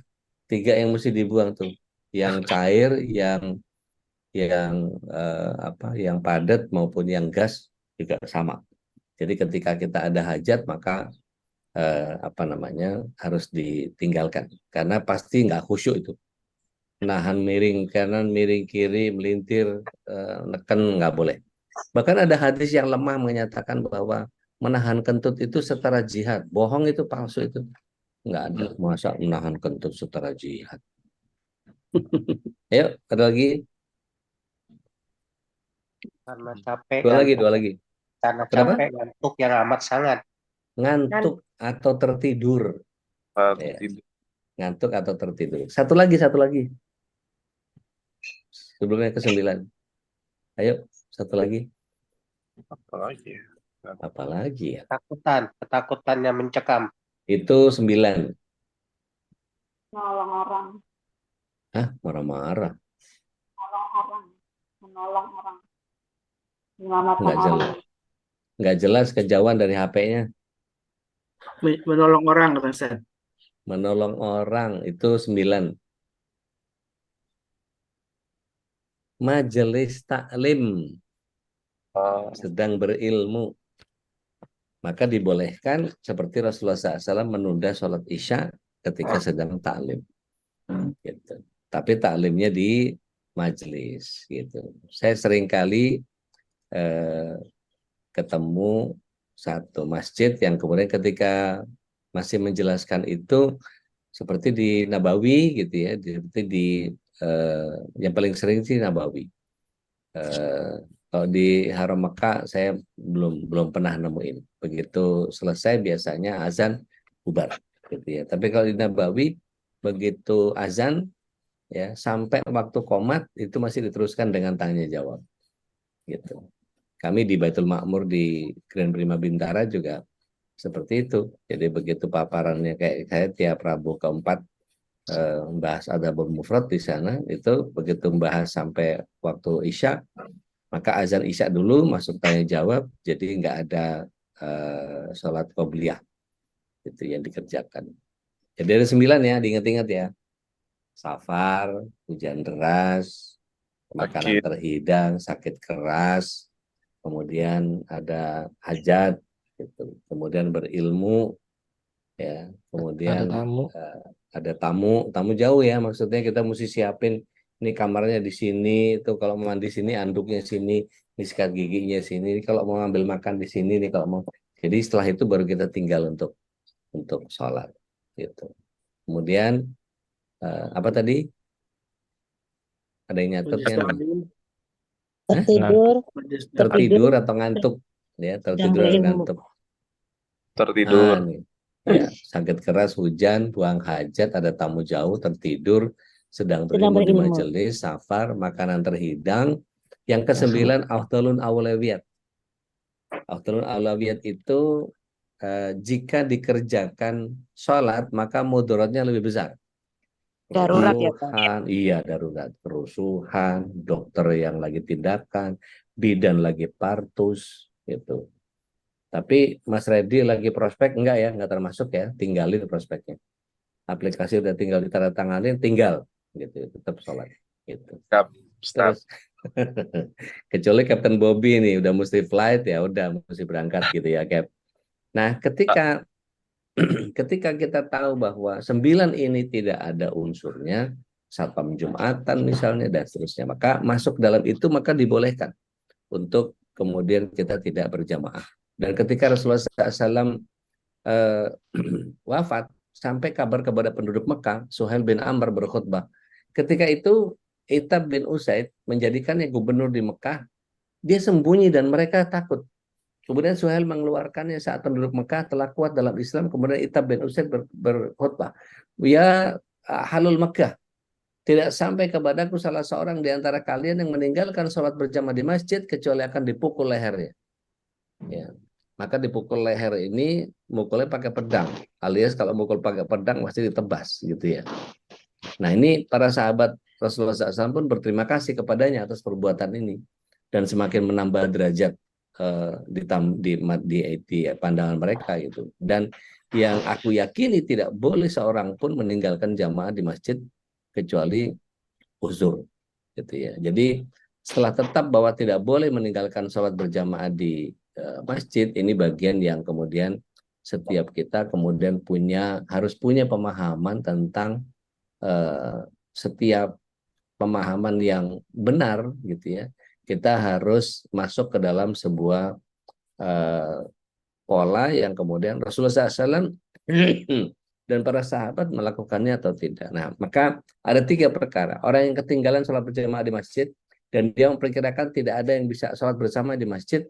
3 yang mesti dibuang tuh. Yang cair, yang padat maupun yang gas juga sama. Jadi ketika kita ada hajat maka harus ditinggalkan karena pasti nggak khusyuk itu. nahan miring kanan, miring kiri, melintir, neken nggak boleh. Bahkan ada hadis yang lemah menyatakan bahwa menahan kentut itu setara jihad. Bohong itu, palsu itu. Nggak ada. Masa menahan kentut setara jihad. Ayo, ada lagi? Karena capek, Dua lagi, ngantuk. dua lagi. Karena Kenapa? capek, ngantuk yang amat sangat. Ngantuk atau tertidur. Ya, Tidur. ngantuk atau tertidur. Satu lagi, satu lagi. Sebelumnya ke-9. Ayo, satu lagi. Apa lagi ya? Apa lagi ya? Ketakutannya mencekam. Itu 9. Menolong orang, Hah, marah-marah. menolong orang, menyelamatkan Nggak orang. jelas. Nggak jelas kejauhan dari HP-nya. Menolong orang, Kata Ustaz. Menolong orang itu 9. Majelis taklim, Oh, sedang berilmu. Maka dibolehkan seperti Rasulullah SAW menunda sholat isya ketika sedang taklim. Gitu. Tapi taklimnya di majelis. Gitu. Saya seringkali ketemu satu masjid yang kemudian ketika masih menjelaskan itu seperti di Nabawi gitu ya, seperti di yang paling sering sih Nabawi. Kalau di Haram Mekah saya belum pernah nemuin. Begitu selesai biasanya azan bubar gitu ya. Tapi kalau di Nabawi begitu azan ya sampai waktu qomat itu masih diteruskan dengan tanya jawab gitu. Kami di Baitul Ma'mur di Grand Prima Bintara juga seperti itu. Jadi begitu paparannya kayak saya tiap Rabu keempat membahas adabul mufrad di sana, itu begitu membahas sampai waktu Isya, maka azan Isya dulu masuk tanya jawab, jadi nggak ada sholat qobliyah itu yang dikerjakan. Jadi ada 9 ya, diingat-ingat ya. Safar, hujan deras, makanan sakit. terhidang, sakit keras, kemudian ada hajat, gitu. Kemudian berilmu, ya, kemudian ada tamu jauh ya, maksudnya kita mesti siapin ini kamarnya di sini, itu kalau mau mandi sini, anduknya sini, ini sikat giginya sini, ini kalau mau ngambil makan di sini, ini kalau mau. Jadi setelah itu baru kita tinggal untuk sholat, gitu. Kemudian apa tadi? Ada yang nyatetnya nih. Tertidur, Tertidur atau ngantuk, ya, tertidur atau berilmu. ngantuk. Tertidur. Nih. Ya, sakit keras, hujan, buang hajat, ada tamu jauh, tertidur, sedang berilmu di berilmu. majelis, safar, makanan terhidang. Yang ke-9, afdalun awlawiyat. Afdalun awlawiyat itu jika dikerjakan sholat, maka mudaratnya lebih besar. Darurat ya, Pak. Kerusuhan, iya darurat. Kerusuhan, dokter yang lagi tindakan, bidan lagi partus, gitu. Tapi Mas Reddy lagi prospek enggak ya, enggak termasuk ya, tinggalin prospeknya. Aplikasi udah tinggal ditandatanganin, tinggal gitu, tetap sholat gitu. Siap, Ustaz. Terus kecuali Kapten Bobby nih udah mesti flight ya, udah mesti berangkat gitu ya, Cap. Nah, ketika kita tahu bahwa 9 ini tidak ada unsurnya, satpam Jumatan misalnya dan seterusnya, maka masuk dalam itu maka dibolehkan untuk kemudian kita tidak berjamaah. Dan ketika Rasulullah SAW wafat, sampai kabar kepada penduduk Mekah, Suhail bin Amr berkhutbah. Ketika itu, Itab bin Usaid menjadikannya gubernur di Mekah, dia sembunyi dan mereka takut. Kemudian Suhail mengeluarkannya saat penduduk Mekah telah kuat dalam Islam, kemudian Itab bin Usaid berkhutbah. Ya halul Mekah, tidak sampai kepadaku salah seorang di antara kalian yang meninggalkan sholat berjamaah di masjid kecuali akan dipukul lehernya. Ya. Maka dipukul leher ini mukulnya pakai pedang, alias kalau mukul pakai pedang pasti ditebas gitu ya. Nah ini para sahabat Rasulullah SAW pun berterima kasih kepadanya atas perbuatan ini dan semakin menambah derajat di pandangan mereka gitu. Dan yang aku yakini tidak boleh seorang pun meninggalkan jamaah di masjid kecuali uzur gitu ya. Jadi setelah tetap bahwa tidak boleh meninggalkan sholat berjamaah di masjid, ini bagian yang kemudian setiap kita kemudian harus punya pemahaman tentang setiap pemahaman yang benar gitu ya, kita harus masuk ke dalam sebuah eh, pola yang kemudian Rasulullah SAW dan para sahabat melakukannya atau tidak. Nah, maka ada 3 perkara. Orang yang ketinggalan sholat berjamaah di masjid dan dia memperkirakan tidak ada yang bisa sholat bersama di masjid,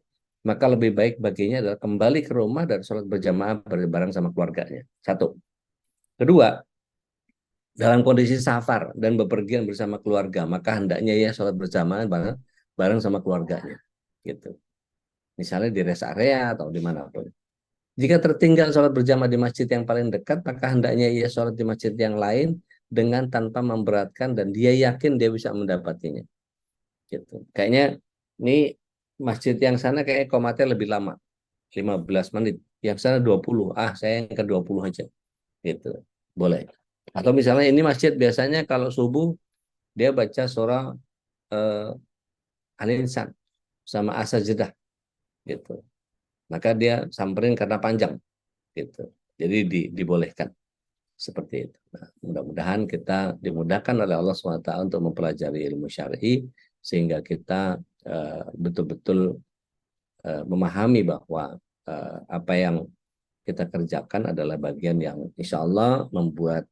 maka lebih baik baginya adalah kembali ke rumah dan sholat berjamaah bareng sama keluarganya. 1. Kedua, dalam kondisi safar dan bepergian bersama keluarga, maka hendaknya ia sholat berjamaah bareng sama keluarganya. Gitu. Misalnya di rest area atau dimanapun. Jika tertinggal sholat berjamaah di masjid yang paling dekat, maka hendaknya ia sholat di masjid yang lain dengan tanpa memberatkan dan dia yakin dia bisa mendapatinya. Gitu. Kayaknya ini masjid yang sana kayak komatnya lebih lama, 15 menit. Yang sana 20. Saya yang ke 20 aja. Gitu. Boleh. Atau misalnya ini masjid biasanya kalau subuh dia baca surah Al-Insan sama As-Sajdah gitu. Maka dia samperin karena panjang gitu. Jadi dibolehkan seperti itu. Nah, mudah-mudahan kita dimudahkan oleh Allah SWT untuk mempelajari ilmu syar'i sehingga kita betul-betul memahami bahwa apa yang kita kerjakan adalah bagian yang insya Allah membuat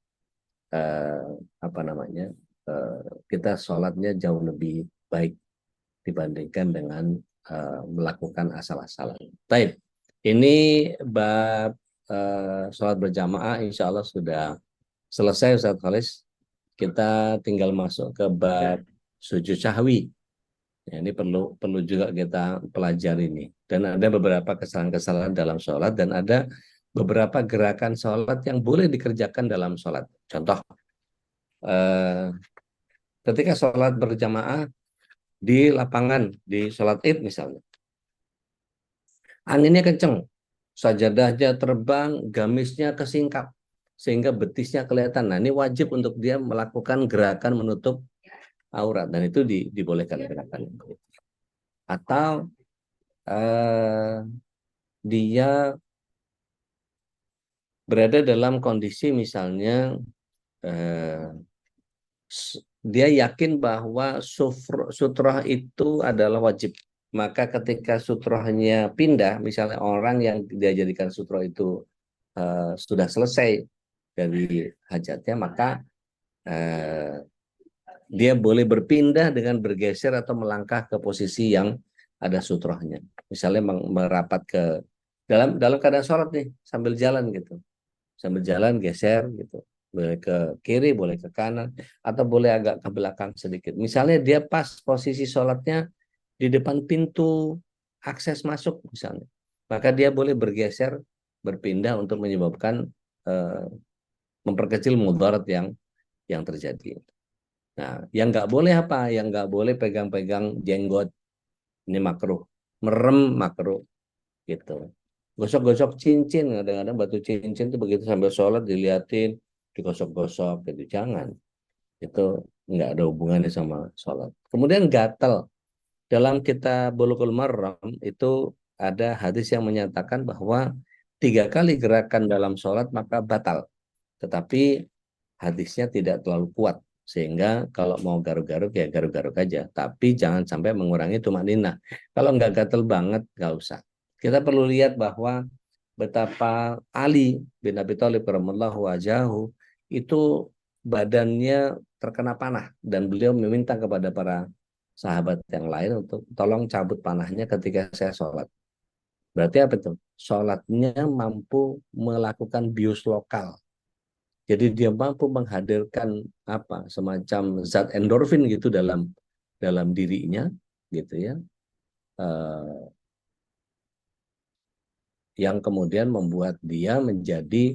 kita sholatnya jauh lebih baik dibandingkan dengan melakukan asal-asalan. Baik, ini bab sholat berjamaah insya Allah sudah selesai Ustaz Khalis. Kita tinggal masuk ke bab sujud sahwi. Ya, ini perlu juga kita pelajari ini. Dan ada beberapa kesalahan-kesalahan dalam sholat dan ada beberapa gerakan sholat yang boleh dikerjakan dalam sholat. Contoh, ketika sholat berjamaah di lapangan, di sholat id misalnya, anginnya kenceng, sajadahnya terbang, gamisnya kesingkap, sehingga betisnya kelihatan. Nah, ini wajib untuk dia melakukan gerakan menutup aurat, dan itu dibolehkan gerakan. Atau dia berada dalam kondisi misalnya dia yakin bahwa sutroh itu adalah wajib. Maka ketika sutrohnya pindah, misalnya orang yang dia jadikan sutroh itu sudah selesai dari hajatnya, maka dia boleh berpindah dengan bergeser atau melangkah ke posisi yang ada sutrohnya. Misalnya merapat ke dalam keadaan sholat nih, sambil jalan gitu. Sambil jalan geser gitu. Boleh ke kiri, boleh ke kanan, atau boleh agak ke belakang sedikit. Misalnya dia pas posisi sholatnya di depan pintu akses masuk misalnya. Maka dia boleh bergeser, berpindah untuk menyebabkan memperkecil mudarat yang terjadi. Nah, yang nggak boleh apa? Yang nggak boleh pegang-pegang jenggot. Ini makruh. Merem makruh. Gitu. Gosok-gosok cincin. Kadang-kadang batu cincin itu begitu sambil sholat diliatin, digosok-gosok. Gitu. Jangan. Itu nggak ada hubungannya sama sholat. Kemudian gatal. Dalam kitab Bulughul Maram itu ada hadis yang menyatakan bahwa 3 kali gerakan dalam sholat maka batal. Tetapi hadisnya tidak terlalu kuat. Sehingga kalau mau garuk-garuk ya garuk-garuk aja. Tapi jangan sampai mengurangi tumanina. Kalau nggak gatel banget, nggak usah. Kita perlu lihat bahwa betapa Ali bin Abi Thalib radhiyallahu anhu itu badannya terkena panah. Dan beliau meminta kepada para sahabat yang lain untuk tolong cabut panahnya ketika saya sholat. Berarti apa itu? Sholatnya mampu melakukan bius lokal. Jadi dia mampu menghadirkan apa semacam zat endorfin gitu dalam dirinya gitu ya, yang kemudian membuat dia menjadi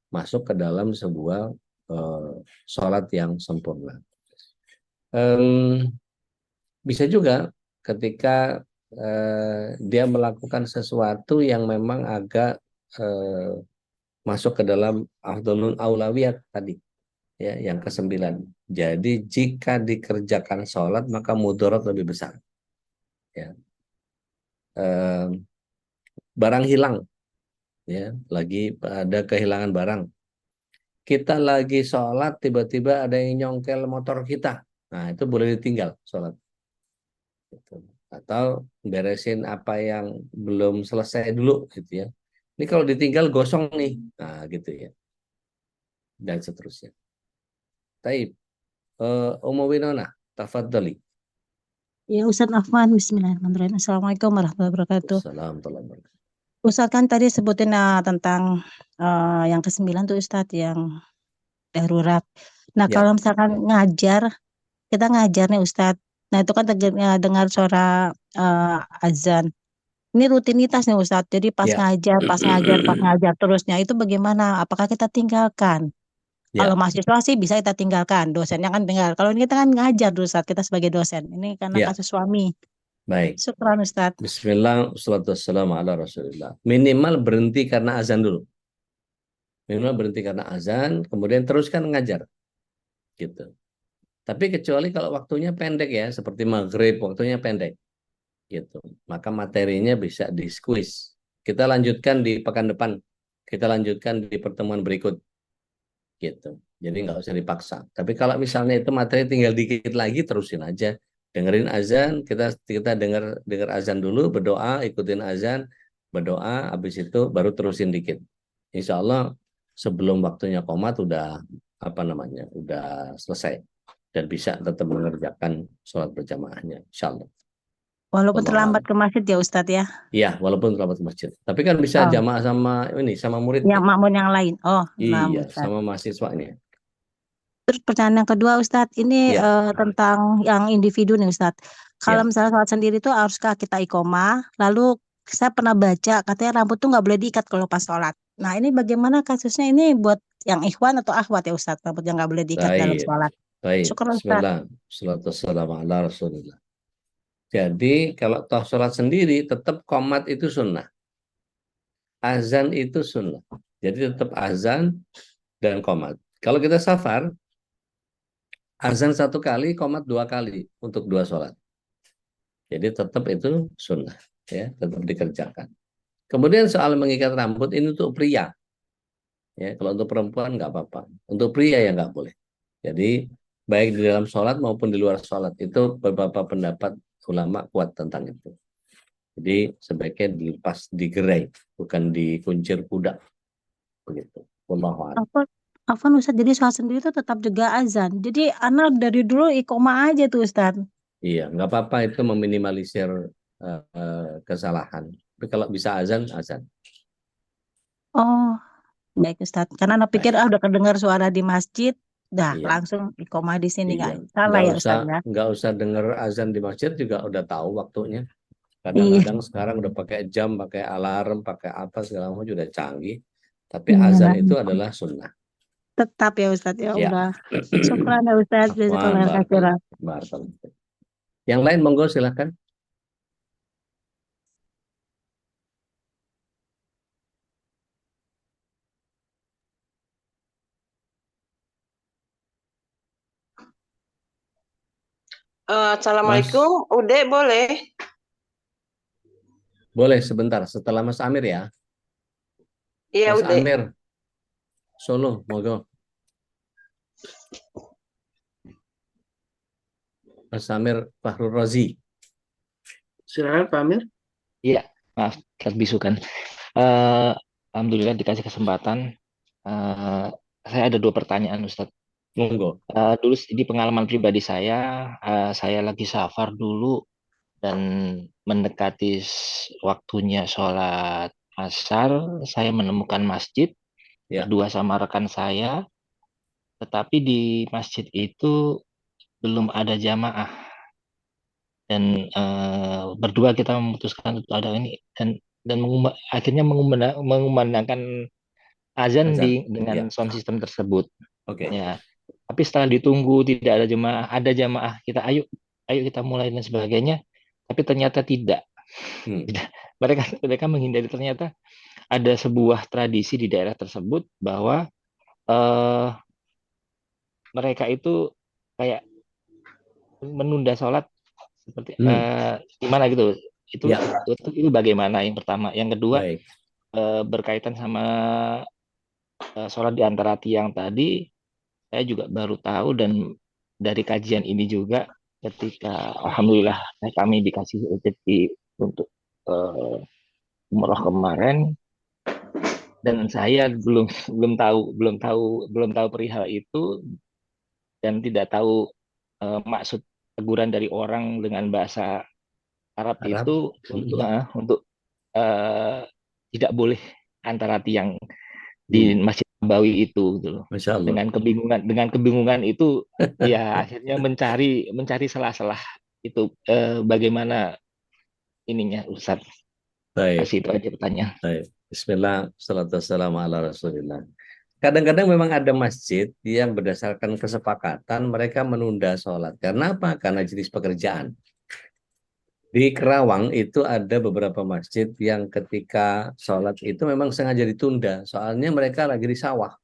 masuk ke dalam sebuah sholat yang sempurna. Bisa juga ketika dia melakukan sesuatu yang memang agak masuk ke dalam afdhalul aulawiyat tadi. Ya, yang ke-9. Jadi jika dikerjakan sholat maka mudarat lebih besar. Ya. Barang hilang, ya, lagi ada kehilangan barang. Kita lagi sholat tiba-tiba ada yang nyongkel motor kita. Nah, itu boleh ditinggal sholat. Gitu. Atau beresin apa yang belum selesai dulu gitu ya. Ini kalau ditinggal gosong nih. Nah, gitu ya. Dan seterusnya. Taib. Ummu Winona, tafadhali. Ya Ustadz Afwan, Bismillahirrahmanirrahim. Assalamualaikum warahmatullahi wabarakatuh. Assalamualaikum. Ustadz kan tadi sebutin tentang yang ke-9 tuh Ustadz yang darurat. Nah Ya. kalau misalkan kita ngajar nih Ustadz. Nah itu kan dengar suara azan. Ini rutinitas nih Ustadz. Jadi pas Ya. ngajar terusnya itu bagaimana? Apakah kita tinggalkan? Ya. Kalau mahasiswa sih bisa kita tinggalkan, dosennya kan tinggal. Kalau ini kita kan ngajar dulu Ustadz, kita sebagai dosen. Ini karena Ya. kasus suami. Baik. Syukran Ustadz. Bismillah, wassalatu wassalamu ala rasulillah. Minimal berhenti karena azan dulu. Minimal berhenti karena azan, kemudian teruskan ngajar. Gitu. Tapi kecuali kalau waktunya pendek ya, seperti maghrib, waktunya pendek. Gitu. Maka materinya bisa di squeeze. Kita lanjutkan di pekan depan. Kita lanjutkan di pertemuan berikut. Gitu. Jadi nggak usah dipaksa. Tapi kalau misalnya itu materi tinggal dikit lagi, terusin aja. Dengerin azan, kita dengar azan dulu, berdoa, ikutin azan, berdoa, habis itu baru terusin dikit. Insya Allah sebelum waktunya qomat udah udah selesai dan bisa tetap mengerjakan sholat berjamaahnya. Insya Allah. Walaupun Wallahu terlambat a'lam. ke masjid ya Ustadz ya. Iya, walaupun terlambat ke masjid. Tapi kan bisa Oh, jamaah sama yang muridnya. makmun yang lain. Oh, paham Iya, Ustadz. sama mahasiswanya. Terus pertanyaan yang kedua Ustadz, ini Ya, tentang yang individu nih Ustadz. Kalau ya. misalnya sholat sendiri tuh haruskah kita iqomah? Lalu saya pernah baca katanya rambut tuh nggak boleh diikat kalau pas sholat. Nah ini bagaimana kasusnya ini buat yang ikhwan atau akhwat ya Ustadz, rambut yang nggak boleh diikat dalam Baik, sholat. baik. Syukur Ustadz. Bismillah. Salatu wassalamu ala Rasulillah. Jadi kalau toh sholat sendiri tetap qomat itu sunnah. Azan itu sunnah. Jadi tetap azan dan qomat. Kalau kita safar, azan 1 kali, qomat 2 kali untuk 2 sholat. Jadi tetap itu sunnah, ya, tetap dikerjakan. Kemudian soal mengikat rambut ini untuk pria, ya. Kalau untuk perempuan nggak apa-apa. Untuk pria ya nggak boleh. Jadi baik di dalam sholat maupun di luar sholat itu beberapa pendapat ulama kuat tentang itu. Jadi sebaiknya dilepas digerai, bukan dikuncir kuda, begitu. Wallahu a'lam. Afwan Ustadz, jadi sholat sendiri tuh tetap juga azan. Jadi anak dari dulu iqomah aja tuh Ustadz. Iya, nggak apa-apa itu meminimalisir kesalahan. Tapi kalau bisa azan, azan. Oh, baik Ustadz. Karena anak pikir Baik. udah kedengar suara di masjid, dah Iya, langsung iqomah di sini iya. nggak salah ya Ustadz ya. Nggak usah dengar azan di masjid juga udah tahu waktunya. Iya, Kadang-kadang sekarang udah pakai jam, pakai alarm, pakai apa segala macam sudah canggih. Tapi iya. azan itu adalah sunnah. Tetap ya Ustadz ya Ya. udah. Syukran ya Ustadz. Jazakallahu khairan. Barakallahu. Yang lain monggo silahkan. Mas, Assalamualaikum, Ude boleh? boleh sebentar setelah Mas Amir ya. Iya Mas Ude. Amir, Solo, monggo. Mas Amir Fahrul Razi. Silakan Pak Amir. Iya, maaf, terbisukan. Alhamdulillah dikasih kesempatan. Saya ada 2 pertanyaan, Ustadz. Monggo. Dulu di pengalaman pribadi saya lagi safar dulu dan mendekati waktunya sholat asar, saya menemukan masjid Ya. berdua sama rekan saya, tetapi di masjid itu belum ada jamaah. Dan berdua kita memutuskan untuk ada ini dan akhirnya mengumandangkan azan Azan. dengan Ya. sound system tersebut. Oke. Ya, tapi setelah ditunggu tidak ada jamaah, kita ayo kita mulai dan sebagainya, tapi ternyata tidak. Mereka menghindari. Ternyata ada sebuah tradisi di daerah tersebut bahwa mereka itu kayak menunda sholat seperti gimana gitu. Itu bagaimana? Yang pertama, yang kedua, Baik. Berkaitan sama sholat di antara tiang tadi, saya juga baru tahu dan dari kajian ini juga ketika alhamdulillah kami dikasih rezeki untuk umroh kemarin, dan saya belum tahu perihal itu, dan tidak tahu maksud teguran dari orang dengan bahasa Arab Arab. itu untuk tidak boleh antara tiang di Masjid Nabawi itu gitu loh. Masya Allah. Dengan kebingungan itu ya akhirnya mencari celah-celah itu, bagaimana ininya Ustaz. Baik. Kasih itu aja pertanyaan. Baik. Bismillah, salatu wassalamu ala rasulillah. Kadang-kadang memang ada masjid yang berdasarkan kesepakatan mereka menunda sholat. Karena apa? Karena jenis pekerjaan. Di Kerawang itu ada beberapa masjid yang ketika sholat itu memang sengaja ditunda. Soalnya mereka lagi di sawah.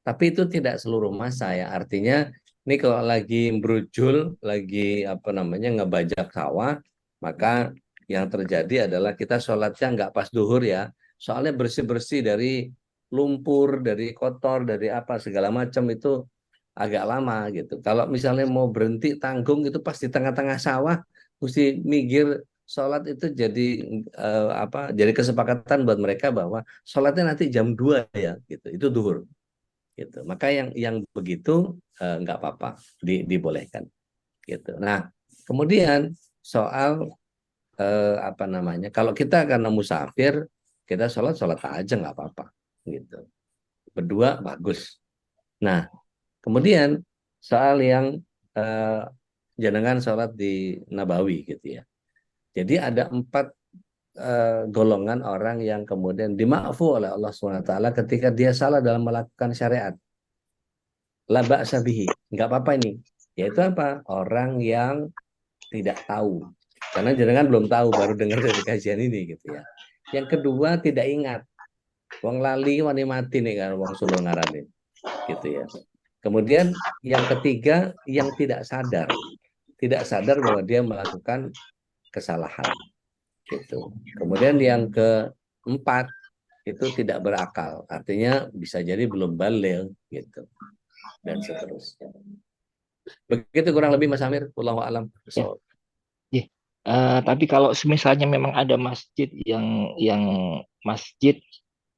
Tapi itu tidak seluruh masa ya. Artinya ini kalau lagi berujul, lagi ngebajak sawah, maka yang terjadi adalah kita sholatnya nggak pas duhur ya. Soalnya bersih-bersih dari lumpur, dari kotor, dari apa segala macam itu agak lama gitu. Kalau misalnya mau berhenti tanggung itu pas di tengah-tengah sawah, mesti minggir sholat itu jadi jadi kesepakatan buat mereka bahwa sholatnya nanti jam 2 ya gitu. Itu duhur. Gitu. Maka yang begitu nggak apa-apa, dibolehkan. Gitu. Nah, kemudian soal kalau kita karena musafir, kita sholat aja nggak apa-apa. Gitu. Berdua bagus. Nah, kemudian soal yang jenengan sholat di Nabawi gitu ya. Jadi ada 4 golongan orang yang kemudian dimaafu oleh Allah SWT ketika dia salah dalam melakukan syariat. La ba'sa bihi, nggak apa-apa ini. Yaitu apa? Orang yang tidak tahu. Karena jenengan belum tahu, baru dengar dari kajian ini gitu ya. Yang kedua, tidak ingat. Wong lali wani mati nih kan wong sulung ngarane. Gitu ya. Kemudian yang ketiga, yang tidak sadar. Tidak sadar bahwa dia melakukan kesalahan. Gitu. Kemudian yang keempat, itu tidak berakal. Artinya bisa jadi belum baligh gitu. Dan seterusnya. Begitu kurang lebih Mas Amir, wallahu alam. So, tapi kalau misalnya memang ada masjid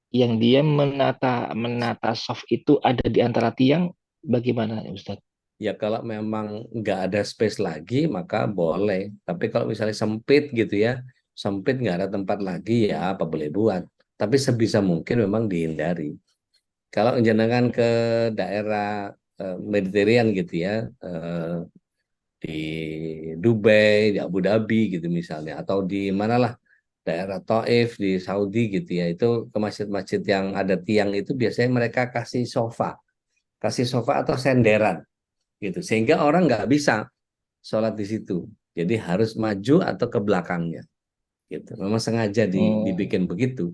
yang dia menata soft itu ada di antara tiang, bagaimana Ustaz? Ya kalau memang nggak ada space lagi maka boleh. Tapi kalau misalnya sempit gitu ya, sempit nggak ada tempat lagi ya apa boleh buat. Tapi sebisa mungkin memang dihindari. Kalau jenengan ke daerah Mediterranean gitu ya, di Dubai, di Abu Dhabi gitu misalnya, atau di manalah daerah Taif di Saudi gitu ya, itu ke masjid-masjid yang ada tiang itu biasanya mereka kasih sofa atau senderan gitu, sehingga orang nggak bisa sholat di situ, jadi harus maju atau ke belakangnya gitu. Memang sengaja dibikin begitu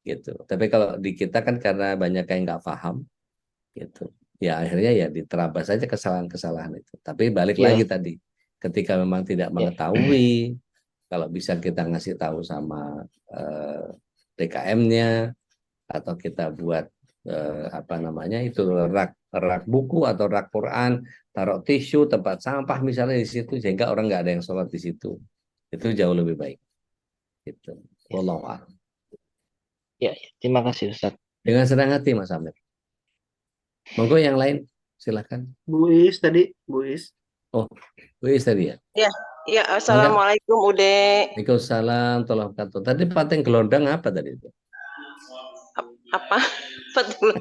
gitu. Tapi kalau di kita kan karena banyak yang nggak paham gitu, ya akhirnya ya diterabas saja kesalahan-kesalahan itu. Tapi balik lagi tadi, ketika memang tidak mengetahui, kalau bisa kita ngasih tahu sama DKM-nya, atau kita buat itu rak buku atau rak Quran, taruh tisu, tempat sampah misalnya di situ, sehingga orang nggak ada yang sholat di situ. Itu jauh lebih baik. Gitu. Wallahu a'lam. Ya, terima kasih Ustaz. Dengan senang hati Mas Amir. Monggo yang lain, silakan. Bu Is tadi, Bu Is. Oh, Bu Is tadi ya? Ya, assalamualaikum Ude. Waalaikumsalam, tolong kata. Tadi paten gelondang apa tadi itu? Apa? Betul.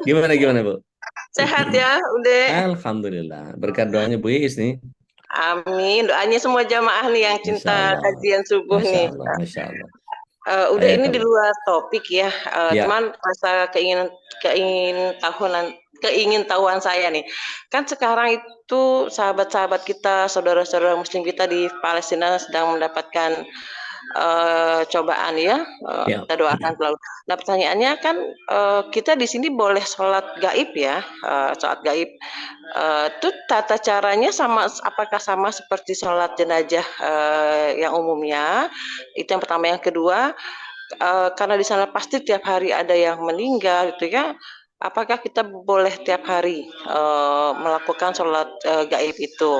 Gimana Bu? Sehat ya, Ude. Alhamdulillah. Berkat doanya Bu Is nih. Amin. Doanya semua jamaah nih yang cinta kajian subuh nih. Masya Allah. Udah ini di luar topik ya. Cuman rasa keingintahuan saya nih. Kan sekarang itu sahabat-sahabat kita, saudara-saudara muslim kita di Palestina sedang mendapatkan cobaan ya. Kita doakan selalu. Nah, pertanyaannya kan kita di sini boleh sholat gaib ya, sholat gaib. Itu tata caranya apakah sama seperti sholat jenazah yang umumnya? Itu yang pertama. Yang kedua, karena di sana pasti tiap hari ada yang meninggal gitu ya. apakah kita boleh tiap hari melakukan sholat gaib itu?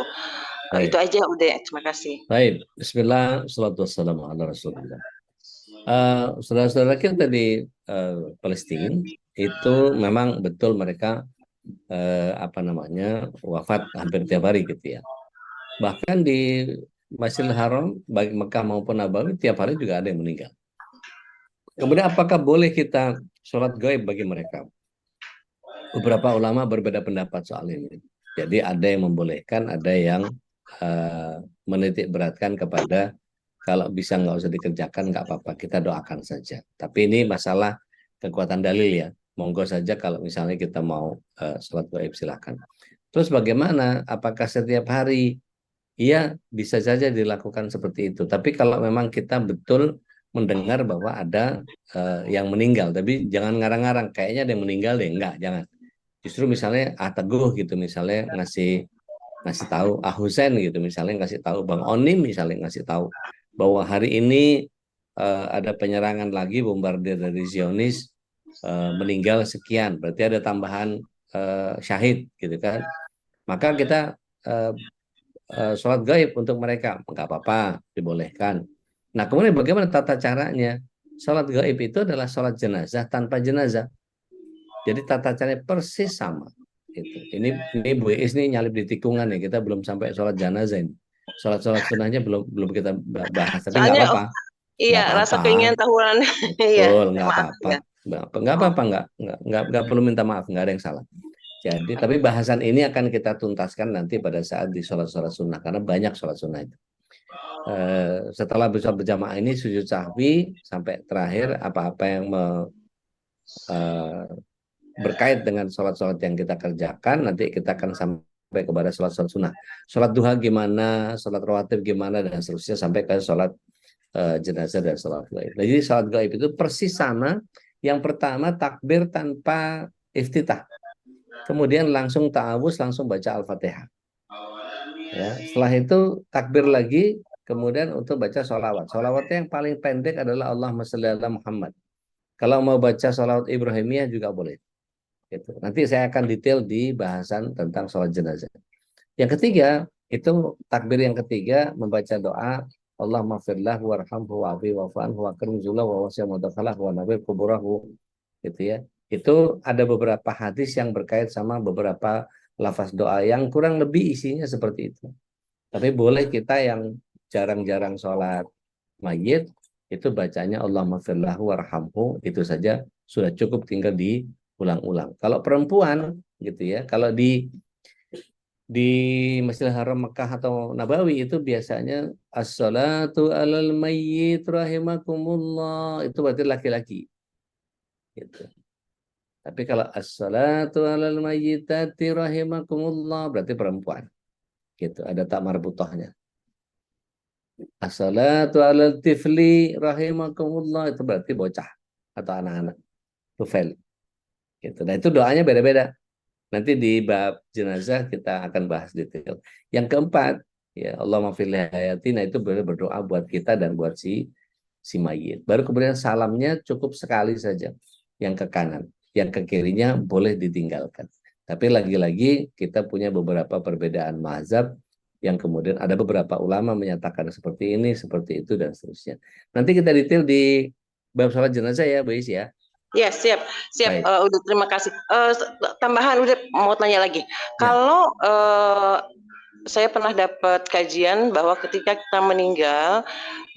Baik. Itu aja udah, terima kasih. Baik, Bismillah, salatu wassalamu ala Rasulillah. Saudara-saudara kita di Palestina itu memang betul mereka wafat hampir tiap hari gitu ya. Bahkan di Masjidil Haram baik Mekah maupun Nabawi tiap hari juga ada yang meninggal. Kemudian apakah boleh kita sholat gaib bagi mereka? Beberapa ulama berbeda pendapat soal ini. Jadi ada yang membolehkan, ada yang menitik beratkan kepada kalau bisa nggak usah dikerjakan nggak apa-apa, kita doakan saja. Tapi ini masalah kekuatan dalil ya. Monggo saja kalau misalnya kita mau sholat gaib silahkan. Terus bagaimana? Apakah setiap hari? Iya, bisa saja dilakukan seperti itu. Tapi kalau memang kita betul mendengar bahwa ada yang meninggal, tapi jangan ngarang-ngarang. Kayaknya ada yang meninggal deh, enggak, jangan. Justru misalnya Teguh gitu, misalnya ngasih tahu Husain gitu, misalnya ngasih tahu Bang Onim, misalnya ngasih tahu bahwa hari ini ada penyerangan lagi, bombardir dari Zionis, meninggal sekian, berarti ada tambahan syahid gitu kan. Maka kita sholat gaib untuk mereka, nggak apa-apa, dibolehkan. Nah kemudian bagaimana tata caranya? Sholat gaib itu adalah sholat jenazah tanpa jenazah. Jadi tata caranya persis sama. Ini Bu Iis nih nyalip di tikungan nih, kita belum sampai sholat jenazah ini. Sholat sunnahnya belum kita bahas, tapi nggak apa-apa. Iya, rasa keingin tahuan. Betul, nggak apa-apa. Nggak apa-apa, nggak perlu minta maaf, nggak ada yang salah. Jadi, tapi bahasan ini akan kita tuntaskan nanti pada saat di sholat-sholat sunnah, karena banyak sholat sunnah itu. Setelah berjamaah ini sujud sahwi sampai terakhir apa-apa yang berkait dengan sholat-sholat yang kita kerjakan, nanti kita akan sampai kepada sholat-sholat sunnah. Sholat duha gimana, sholat rawatib gimana, dan seterusnya sampai ke sholat jenazah dan sholat gaib. Nah, jadi sholat gaib itu persis sama. Yang pertama takbir tanpa iftitah. Kemudian langsung ta'awuz, langsung baca Al-Fatihah. Ya, setelah itu takbir lagi, kemudian untuk baca sholawat. Sholawatnya yang paling pendek adalah Allahumma sholli ala Muhammad. Kalau mau baca sholawat Ibrahimiyah juga boleh. Gitu. Nanti saya akan detail di bahasan tentang sholat jenazah. Yang ketiga, itu takbir yang ketiga membaca doa Allahumma firlah warhamhu wa'afi wa'fu'anhu wa'akrim zulah wa wasi'a mudakhalah wa nabir kuburahu. Gitu ya. Itu ada beberapa hadis yang berkait sama beberapa lafaz doa yang kurang lebih isinya seperti itu. Tapi boleh kita yang jarang-jarang sholat mayit itu bacanya Allahumma firlah warhamhu, itu saja sudah cukup, tinggal diulang-ulang. Kalau perempuan gitu ya, kalau di Masjidil Haram Mekah atau Nabawi itu biasanya as-salatu alal mayyit rahimakumullah, itu berarti laki-laki. Gitu. Tapi kalau as-salatu alal mayyitati rahimakumullah berarti perempuan. Gitu, ada tak marbutohnya. As-salatu alal tifli rahimakumullah itu berarti bocah atau anak-anak. Tufel. Gitu. Nah, itu doanya beda-beda. Nanti di bab jenazah kita akan bahas detail. Yang keempat, ya Allahumma fil hayati, nah itu berdoa buat kita dan buat si mayit. Baru kemudian salamnya cukup sekali saja yang ke kanan, yang ke kirinya boleh ditinggalkan. Tapi lagi-lagi kita punya beberapa perbedaan mazhab yang kemudian ada beberapa ulama menyatakan seperti ini, seperti itu, dan seterusnya. Nanti kita detail di bab sholat jenazah ya, Bu Is ya. Ya, siap. Udah, terima kasih. Tambahan, udah mau tanya lagi. Kalau saya pernah dapat kajian bahwa ketika kita meninggal,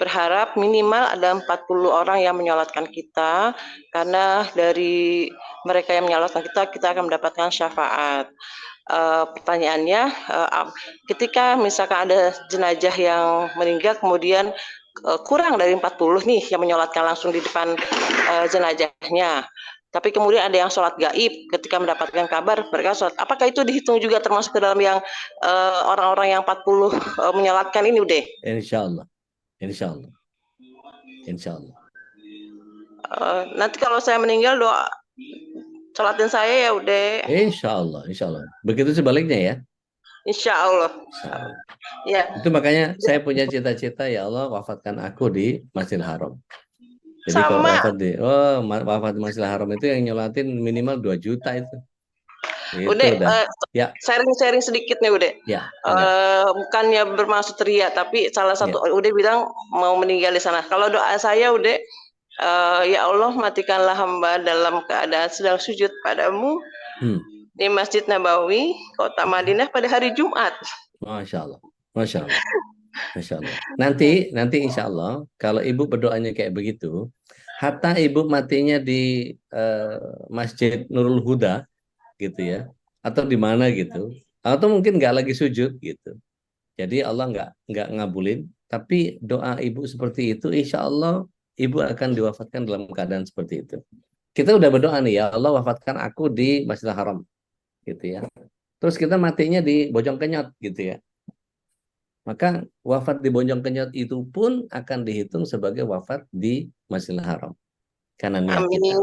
berharap minimal ada 40 orang yang menyolatkan kita, karena dari mereka yang menyolatkan kita akan mendapatkan syafaat. Pertanyaannya, ketika misalkan ada jenazah yang meninggal, kemudian kurang dari 40 nih yang menyolatkan langsung di depan jenazahnya. Tapi kemudian ada yang sholat gaib ketika mendapatkan kabar mereka sholat. Apakah itu dihitung juga termasuk ke dalam yang orang-orang yang 40 menyolatkan ini, Ude? Insya Allah. Nanti kalau saya meninggal doa sholatin saya ya, Ude. Insya Allah. Begitu sebaliknya ya. Insya Allah. Ya. Itu makanya saya punya cita-cita, ya Allah wafatkan aku di Masjidil Haram. Jadi kalau Sama. wafat di Masjidil Haram itu yang nyolatin minimal 2 juta itu. Itu Udah, ya. sharing-sharing sedikit nih udah. Ya. Bukannya bermaksud ria, tapi salah satu udah bilang mau meninggal di sana. Kalau doa saya udah, ya Allah matikanlah hamba dalam keadaan sedang sujud padamu di Masjid Nabawi, kota Madinah pada hari Jumat. Masya Allah, Masya Allah. Masya Allah. Nanti insya Allah kalau ibu berdoanya kayak begitu, hatta ibu matinya di Masjid Nurul Huda gitu ya, atau di mana gitu, atau mungkin nggak lagi sujud gitu. Jadi Allah nggak ngabulin, tapi doa ibu seperti itu, insya Allah ibu akan diwafatkan dalam keadaan seperti itu. Kita udah berdoa nih, ya Allah wafatkan aku di Masjidil Haram, gitu ya. Terus kita matinya di Bojongkenyot gitu ya. Maka wafat di Bojongkenyot itu pun akan dihitung sebagai wafat di Masjidil Haram. Karena niat kita.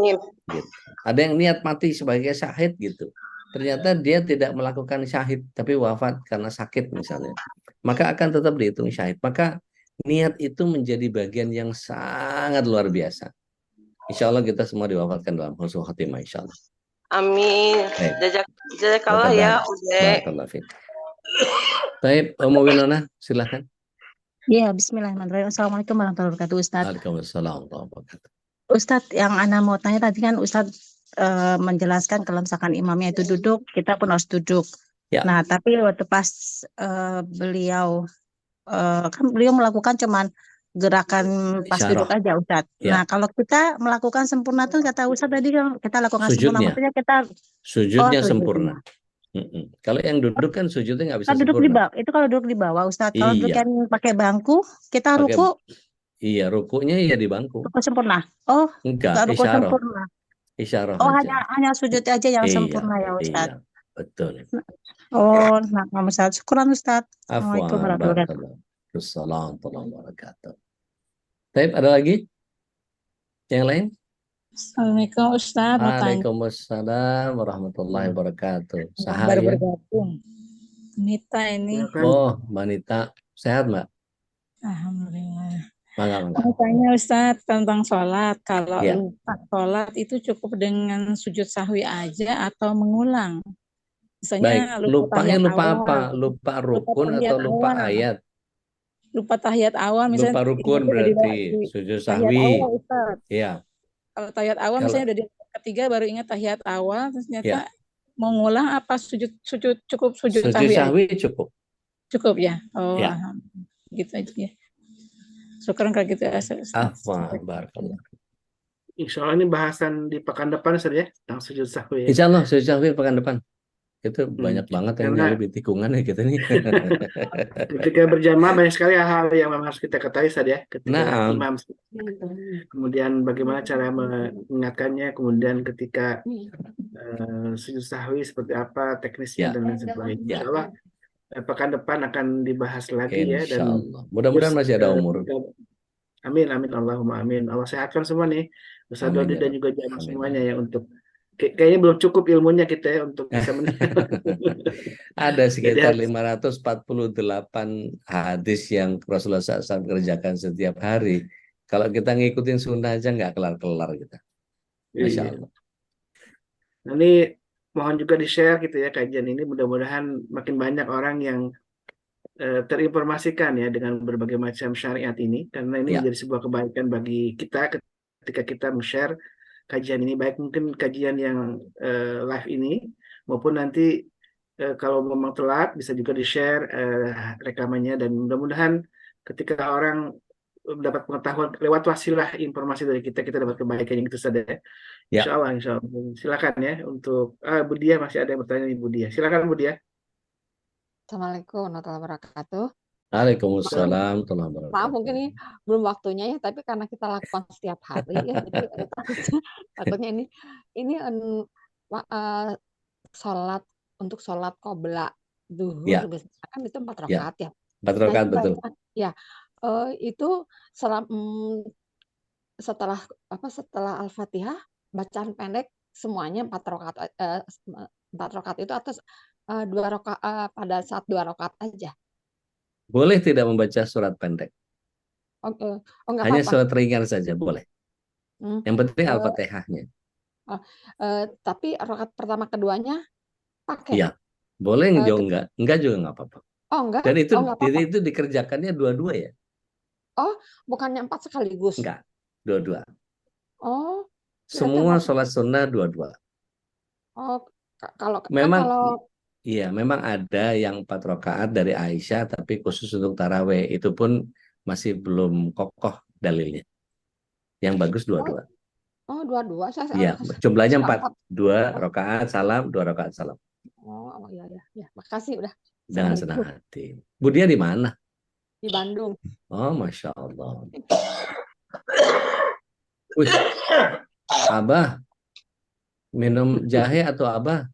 Gitu. Ada yang niat mati sebagai syahid gitu. Ternyata dia tidak melakukan syahid, tapi wafat karena sakit misalnya. Maka akan tetap dihitung syahid. Maka niat itu menjadi bagian yang sangat luar biasa. Insya Allah kita semua diwafatkan dalam husnul khotimah insya Allah. Amin. Jazakallah ya udah. Baik, Om Winona, silakan. Ya, bismillahirrahmanirrahim. Assalamualaikum warahmatullahi wabarakatuh, Ustadz. Waalaikumsalam warahmatullahi wabarakatuh. Ustadz, yang Ana mau tanya tadi kan Ustadz menjelaskan kalau misalkan imamnya itu duduk, kita pun harus duduk. Ya. Nah, tapi waktu pas beliau kan beliau melakukan cuman gerakan pas Isyarah. duduk aja, Ustadz. Ya. Nah, kalau kita melakukan sempurna tuh kata Ustadz tadi kan kita lakukan Sujudnya. sempurna, maksudnya kita Sujudnya sempurna. Kalau yang duduk kan sujudnya nggak bisa kan duduk sempurna. di bawah, itu kalau duduk di bawah, Ustadz. Kalau duduk Iya. yang pakai bangku, kita ruku Iya, rukunya ya di bangku. ruku sempurna. Oh, Enggak, ruku isyarah. sempurna. Isyarah Oh, aja. hanya sujud aja yang Iya, sempurna ya, Ustadz. Iya, betul. Oh, nah, Ustadz. Syukuran, Ustadz. Afwan, Assalamualaikum warahmatullahi wabarakatuh. barakallah. Assalamualaikum warahmatullahi wabarakatuh. Baik, ada lagi? Yang lain? Assalamualaikum Ustaz, mau tanya. Waalaikumsalam warahmatullahi wabarakatuh. Baru Sahaya. bergabung. Nita ini. Oh, Mbak Nita. Sehat, Mbak? Alhamdulillah. Mangga. Mau tanya Ustaz tentang sholat. Kalau Ya. lupa sholat itu cukup dengan sujud sahwi aja atau mengulang? Misalnya Baik, lupanya tahiyat lupa awal. apa? Lupa rukun atau tahiyat lupa awal. ayat? Lupa tahiyat awal misalnya. Lupa rukun udah berarti di sujud tahiyat sahwi. awal, Ustaz. Iya. Kalau tahiyat awal Kalau- misalnya udah di ketiga baru ingat tahiyat awal, terus ternyata Ya. mau ngulang apa cukup sujud Sujud sahwi aja? sahwi cukup. Cukup ya? Oh, Ya. alhamdulillah. Gitu aja ya. Syukuran kalau gitu ya. Afwan, barakallah. Insya Allah ini bahasan di pekan depan Ustaz ya, tentang sujud sahwi ya. Insya Allah sujud sahwi pekan depan. Itu banyak banget yang Karena- nyari di tikungan ya kita nih. Ketika berjamaah banyak sekali hal yang memang harus kita ketahui Ustaz ya. Ketika Naam. imam, kemudian bagaimana cara mengingatkannya, kemudian ketika sujud sahwi seperti apa teknisnya Ya. dan lain sebagainya. Ya. Insya Allah pekan depan akan dibahas lagi ya. Insya Dan Allah. Mudah-mudahan terus, masih ada umur. Amin, amin, Allahumma amin. Allah sehatkan semua nih, Ustaz Amin, Dodi ya dan Rabb. juga jamaah Amin. semuanya ya untuk kayaknya belum cukup ilmunya kita ya untuk bisa Ada sekitar Jadi, 548 hadis yang Rasulullah SAW kerjakan setiap hari. Kalau kita ngikutin sunnah aja nggak kelar-kelar kita. Masya Iya. Allah. Nah, ini mohon juga di-share gitu ya kajian ini, mudah-mudahan makin banyak orang yang terinformasikan ya dengan berbagai macam syariat ini, karena ini Ya. menjadi sebuah kebaikan bagi kita ketika kita men-share kajian ini, baik mungkin kajian yang live ini maupun nanti kalau memang telat bisa juga di-share rekamannya, dan mudah-mudahan ketika orang mendapat pengetahuan lewat wasilah informasi dari kita dapat kebaikan yang itu saja. Ya. Insya Allah. Silakan ya untuk Bu Dia, masih ada yang bertanya nih Bu Dia. Silakan Bu Dia. Assalamualaikum warahmatullahi wabarakatuh. Waalaikumsalam warahmatullahi Maaf wabarakatuh. mungkin ini belum waktunya ya, tapi karena kita lakukan setiap hari ya, jadi takutnya ini sholat untuk sholat qobla duhur Ya. biasanya kan itu 4 Ya. rakaat ya. 4 rakaat Nah, betul. ya itu setelah Al-Fatihah bacaan pendek semuanya 4 rakaat 4 rakaat itu atau 2 rakaat pada saat 2 rakaat aja. Boleh tidak membaca surat pendek? Oh, nggak Hanya apa-apa. surat ringan saja boleh. Yang penting Eh, Al-Fatihahnya. Tapi rakaat pertama keduanya pakai. Iya, boleh Eh, juga ke- enggak juga enggak apa-apa. oh enggak, Dan itu oh enggak apa-apa. itu dikerjakannya dua-dua ya? Oh, bukannya 4 sekaligus. Enggak, dua-dua. Oh, kirain Semua 4 sholat sekaligus. sunnah dua-dua. Oh, kalau kan Memang kalau iya, memang ada yang 4 rakaat dari Aisyah, tapi khusus untuk taraweh itu pun masih belum kokoh dalilnya. Yang bagus oh, dua-dua. oh dua-dua Iya, jumlahnya suka 4. 4. 2 rakaat salam, 2 rakaat salam. Oh, iya ya. Ya, makasih udah. Dengan senang Assalamualaikum. hati. Bu Dia di mana? Di Bandung. Oh, Masya Allah. Wih, Abah, minum jahe atau Abah?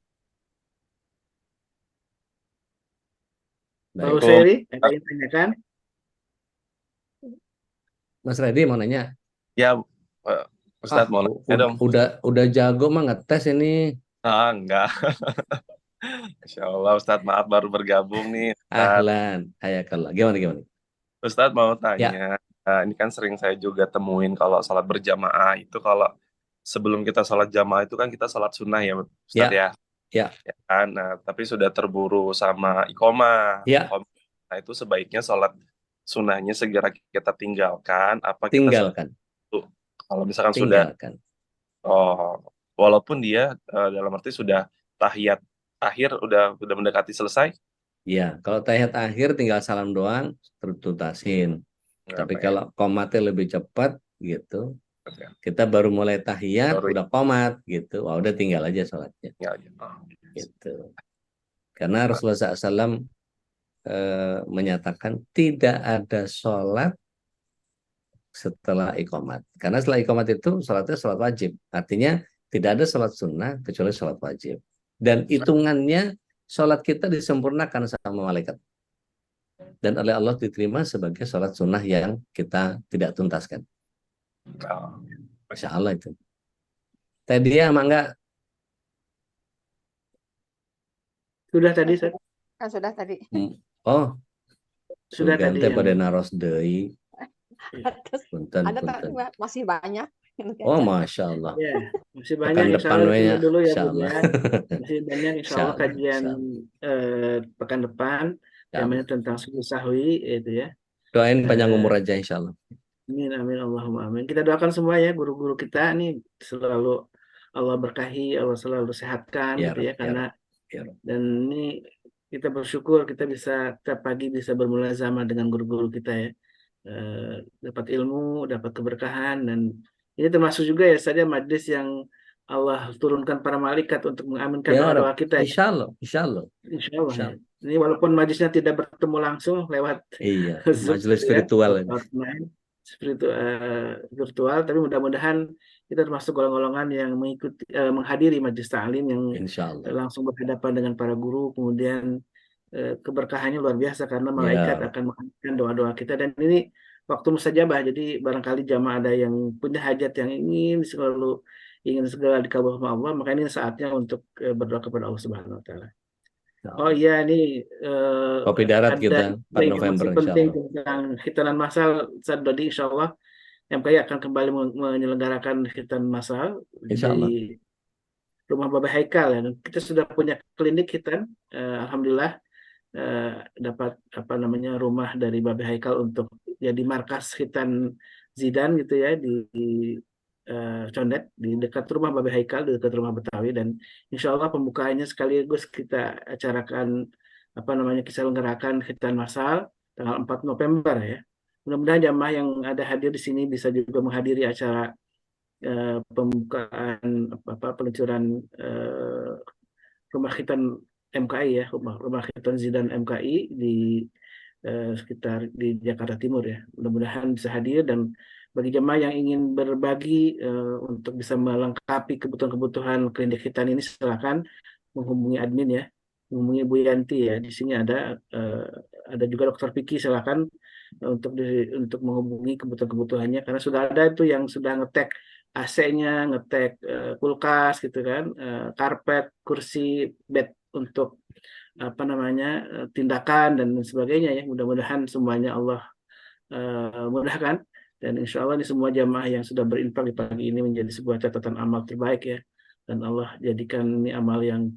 Pak Baik. Husairi, ada yang tanyakan? Mas Reddy mau nanya. Ya, Ustadz mau nanya dong. Udah jago mah ngetes ini. Enggak. Insya Allah Ustadz, maaf baru bergabung nih. Ahlan, hayakallah. Gimana? Ustadz mau Ya. tanya, ini kan sering saya juga temuin kalau sholat berjamaah itu kalau sebelum kita sholat jamaah itu kan kita sholat sunnah ya Ustadz ya. Ya. Ya kan? Nah, tapi sudah terburu sama iqomah. Ya. Nah, itu sebaiknya sholat sunnahnya segera kita tinggalkan. Apa kita Tinggalkan. kalau misalkan Tinggalkan. walaupun dia dalam arti sudah tahiyat akhir udah mendekati selesai. Ya, kalau tahiyat akhir tinggal salam doang, tuntasin. Tapi kalau komatnya lebih cepat gitu, kita baru mulai tahiyat, udah komat gitu, wah udah tinggal aja sholatnya. Gitu. Karena Rasulullah SAW menyatakan tidak ada sholat setelah iqamat. Karena setelah iqamat itu sholatnya sholat wajib. Artinya tidak ada sholat sunnah kecuali sholat wajib. Dan hitungannya sholat kita disempurnakan sama malaikat. Dan oleh Allah diterima sebagai sholat sunnah yang kita tidak tuntaskan. Masya Allah itu. Tadi ya, Mangga? Sudah tadi, Ustaz. Kan sudah tadi. Oh, Sudah tadi teh yang- pada naros deui. Punten. Tapi masih banyak. Oh, Masya Allah. Ya, masih Pekan banyak. Insya depan Allah we ya, ditunggu dulu ya, insya Bu Allah. ya. Masih banyak Insya Allah kajian pekan depan temanya tentang subuh sahwi itu ya. Doain panjang umur aja insya Allah. Amin, amin, Allahumma amin. Kita doakan semua ya guru-guru kita nih selalu Allah berkahi, Allah selalu sehatkan Ya, gitu ya, Rob, karena ya, Rob. dan ini kita bersyukur kita bisa tiap pagi bisa bermulazamah dengan guru-guru kita ya. Dapat ilmu, dapat keberkahan, dan ini termasuk juga ya saja majlis yang Allah turunkan para malaikat untuk mengaminkan Ya, doa-doa Rob. kita ya. Insya Allah. Insya Allah Insya ya. Ini walaupun majlisnya tidak bertemu langsung lewat Iya, Zoom majelis ya, virtual. virtual, tapi mudah-mudahan kita termasuk golongan-golongan yang mengikuti menghadiri majlis ta'lim yang Insya Allah. langsung berhadapan dengan para guru, kemudian keberkahannya luar biasa karena malaikat Ya. akan mengaminkan doa-doa kita, dan ini waktu mustajabah, jadi barangkali jamaah ada yang punya hajat yang ingin segera dikabulkan Allah, maka ini saatnya untuk berdoa kepada Allah Subhanahu wa taala. Oh iya, ini Kopi darat ada kita 4 November informasi insya penting Allah. tentang khitanan massal. Dodi, insya Allah MKI akan kembali menyelenggarakan khitan massal Insya Allah. di rumah Bapak Haikal ya. Dan kita sudah punya klinik khitan, alhamdulillah dapat rumah dari Bapak Haikal untuk jadi markas khitan Zidan gitu ya di Condet, di dekat rumah Babe Haikal, di dekat rumah Betawi, dan insya Allah pembukaannya sekaligus kita acarakan kita selenggarakan khitan massal tanggal 4 November ya. Mudah-mudahan jamaah yang ada hadir di sini bisa juga menghadiri acara pembukaan peluncuran rumah khitan MKI ya, rumah khitan Zidan MKI di sekitar di Jakarta Timur ya. Mudah-mudahan bisa hadir, dan bagi jemaah yang ingin berbagi untuk bisa melengkapi kebutuhan-kebutuhan klinik khitan ini, silakan menghubungi admin ya, menghubungi Bu Yanti ya. Di sini ada juga Dokter Piki, silakan untuk menghubungi kebutuhan-kebutuhannya, karena sudah ada itu yang sudah ngetek AC-nya, ngetek kulkas gitu kan, karpet, kursi, bed untuk tindakan dan sebagainya ya. Mudah-mudahan semuanya Allah mudahkan. Dan insya Allah ini semua jamaah yang sudah berinfak di pagi ini menjadi sebuah catatan amal terbaik ya. Dan Allah jadikan ini amal yang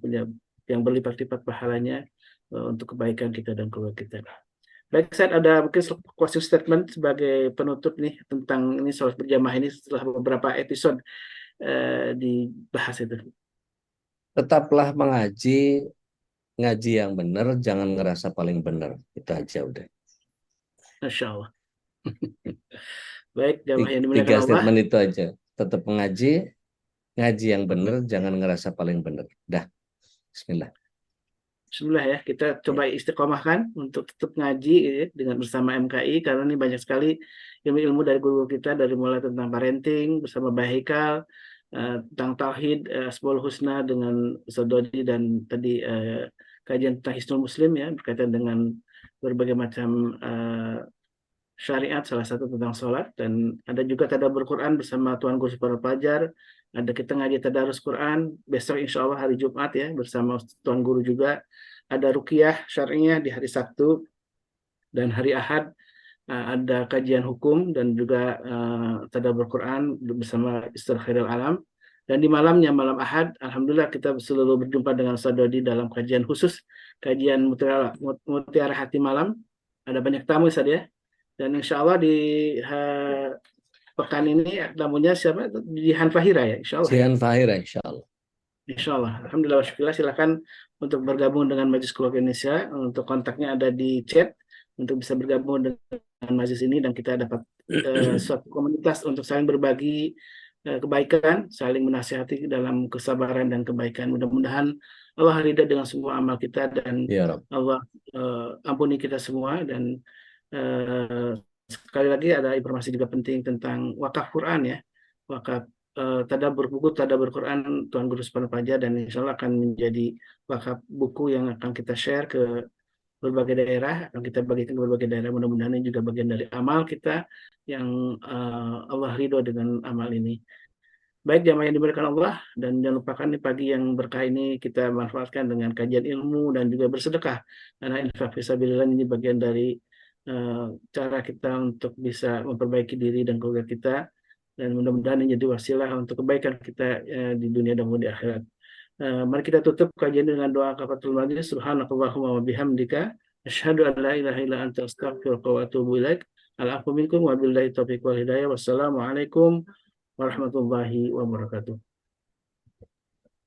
berlipat-lipat pahalanya untuk kebaikan kita dan keluarga kita. Baik, saya ada mungkin closing statement sebagai penutup nih tentang ini sholat berjamaah ini setelah beberapa episode dibahas itu. Tetaplah mengaji, ngaji yang benar, jangan ngerasa paling benar. Itu aja udah. Masya Allah. Baik, jamaah yang dimuliakan Tiga Allah. statement itu aja. Tetap mengaji, ngaji yang benar, jangan ngerasa paling benar. Dah, Bismillah. Bismillah ya, kita coba istiqomahkan untuk tetap ngaji ya, dengan bersama MKI, karena ini banyak sekali ilmu-ilmu dari guru kita, dari mulai tentang parenting bersama Bahikal, tentang tauhid, Asmaul Husna dengan Sododi, dan tadi kajian tentang Hisnul Muslim ya, berkaitan dengan berbagai macam syariat, salah satu tentang sholat, dan ada juga tadabbur Quran bersama Tuan Guru Subhanul Fajar. Ada kita ngaji tadarus Quran besok insya Allah hari Jumat ya bersama Tuan Guru juga. Ada ruqyah syar'iyah di hari Sabtu, dan hari Ahad ada kajian hukum dan juga tadabbur Quran bersama Ustaz Khairul Alam. Dan di malamnya, malam Ahad, alhamdulillah kita selalu berjumpa dengan Ustaz Dodi dalam kajian khusus, kajian Mutiara Hati malam. Ada banyak tamu Ustaz ya. Dan insya Allah di pekan ini tamunya siapa? Jihan Fahira ya, insya Allah. Jihan Fahira, insya Allah. Insya Allah. Alhamdulillah, syukurlah. Silakan untuk bergabung dengan Majelis Keluarga Indonesia. Untuk kontaknya ada di chat untuk bisa bergabung dengan majelis ini, dan kita dapat suatu komunitas untuk saling berbagi kebaikan, saling menasihati dalam kesabaran dan kebaikan. Mudah-mudahan Allah ridha dengan semua amal kita, dan Ya Rabb. Allah ampuni kita semua. Dan sekali lagi ada informasi juga penting tentang wakaf Quran ya, wakaf buku tadabbur Quran Tuan Guru Subhanul Fajar, dan insya Allah akan menjadi wakaf buku yang akan kita share ke berbagai daerah, akan kita bagikan ke berbagai daerah. Mudah-mudahan ini juga bagian dari amal kita yang Allah ridho dengan amal ini. Baik jamaah yang dimuliakan Allah, dan jangan lupakan nih pagi yang berkah ini kita manfaatkan dengan kajian ilmu dan juga bersedekah, karena infak fisabilillah ini bagian dari cara kita untuk bisa memperbaiki diri dan keluarga kita, dan mudah-mudahan ini jadi wasilah untuk kebaikan kita di dunia dan di akhirat. Mari kita tutup kajian dengan doa kafaratul majlis. Subhanakallahumma wa bihamdika asyhadu an la ilaha illa anta astaghfiruka wa atubu ilaik. Al-afwu minkum wa billahi taufiq wal hidayah. Wassalamualaikum warahmatullahi wabarakatuh.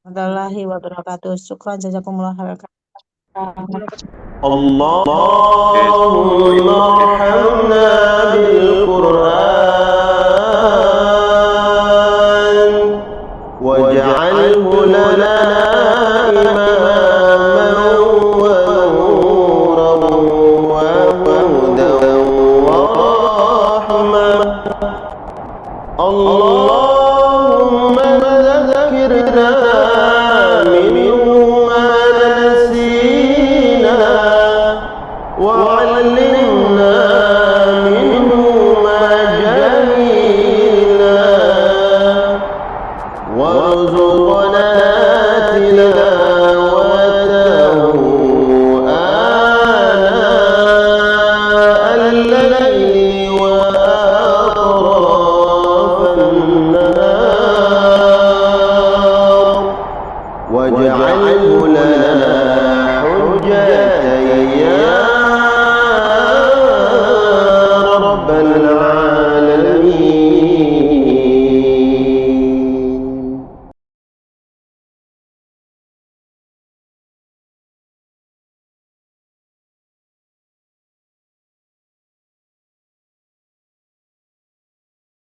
Warahmatullahi wabarakatuh. Syukran jazakumullah khairan. Allahumma arhamna bil Qur'an waj'alhu lana imaman wa nuran wa hudan wa rahmah. Allahumma dhakkirna minhu ma nasina wa 'allimna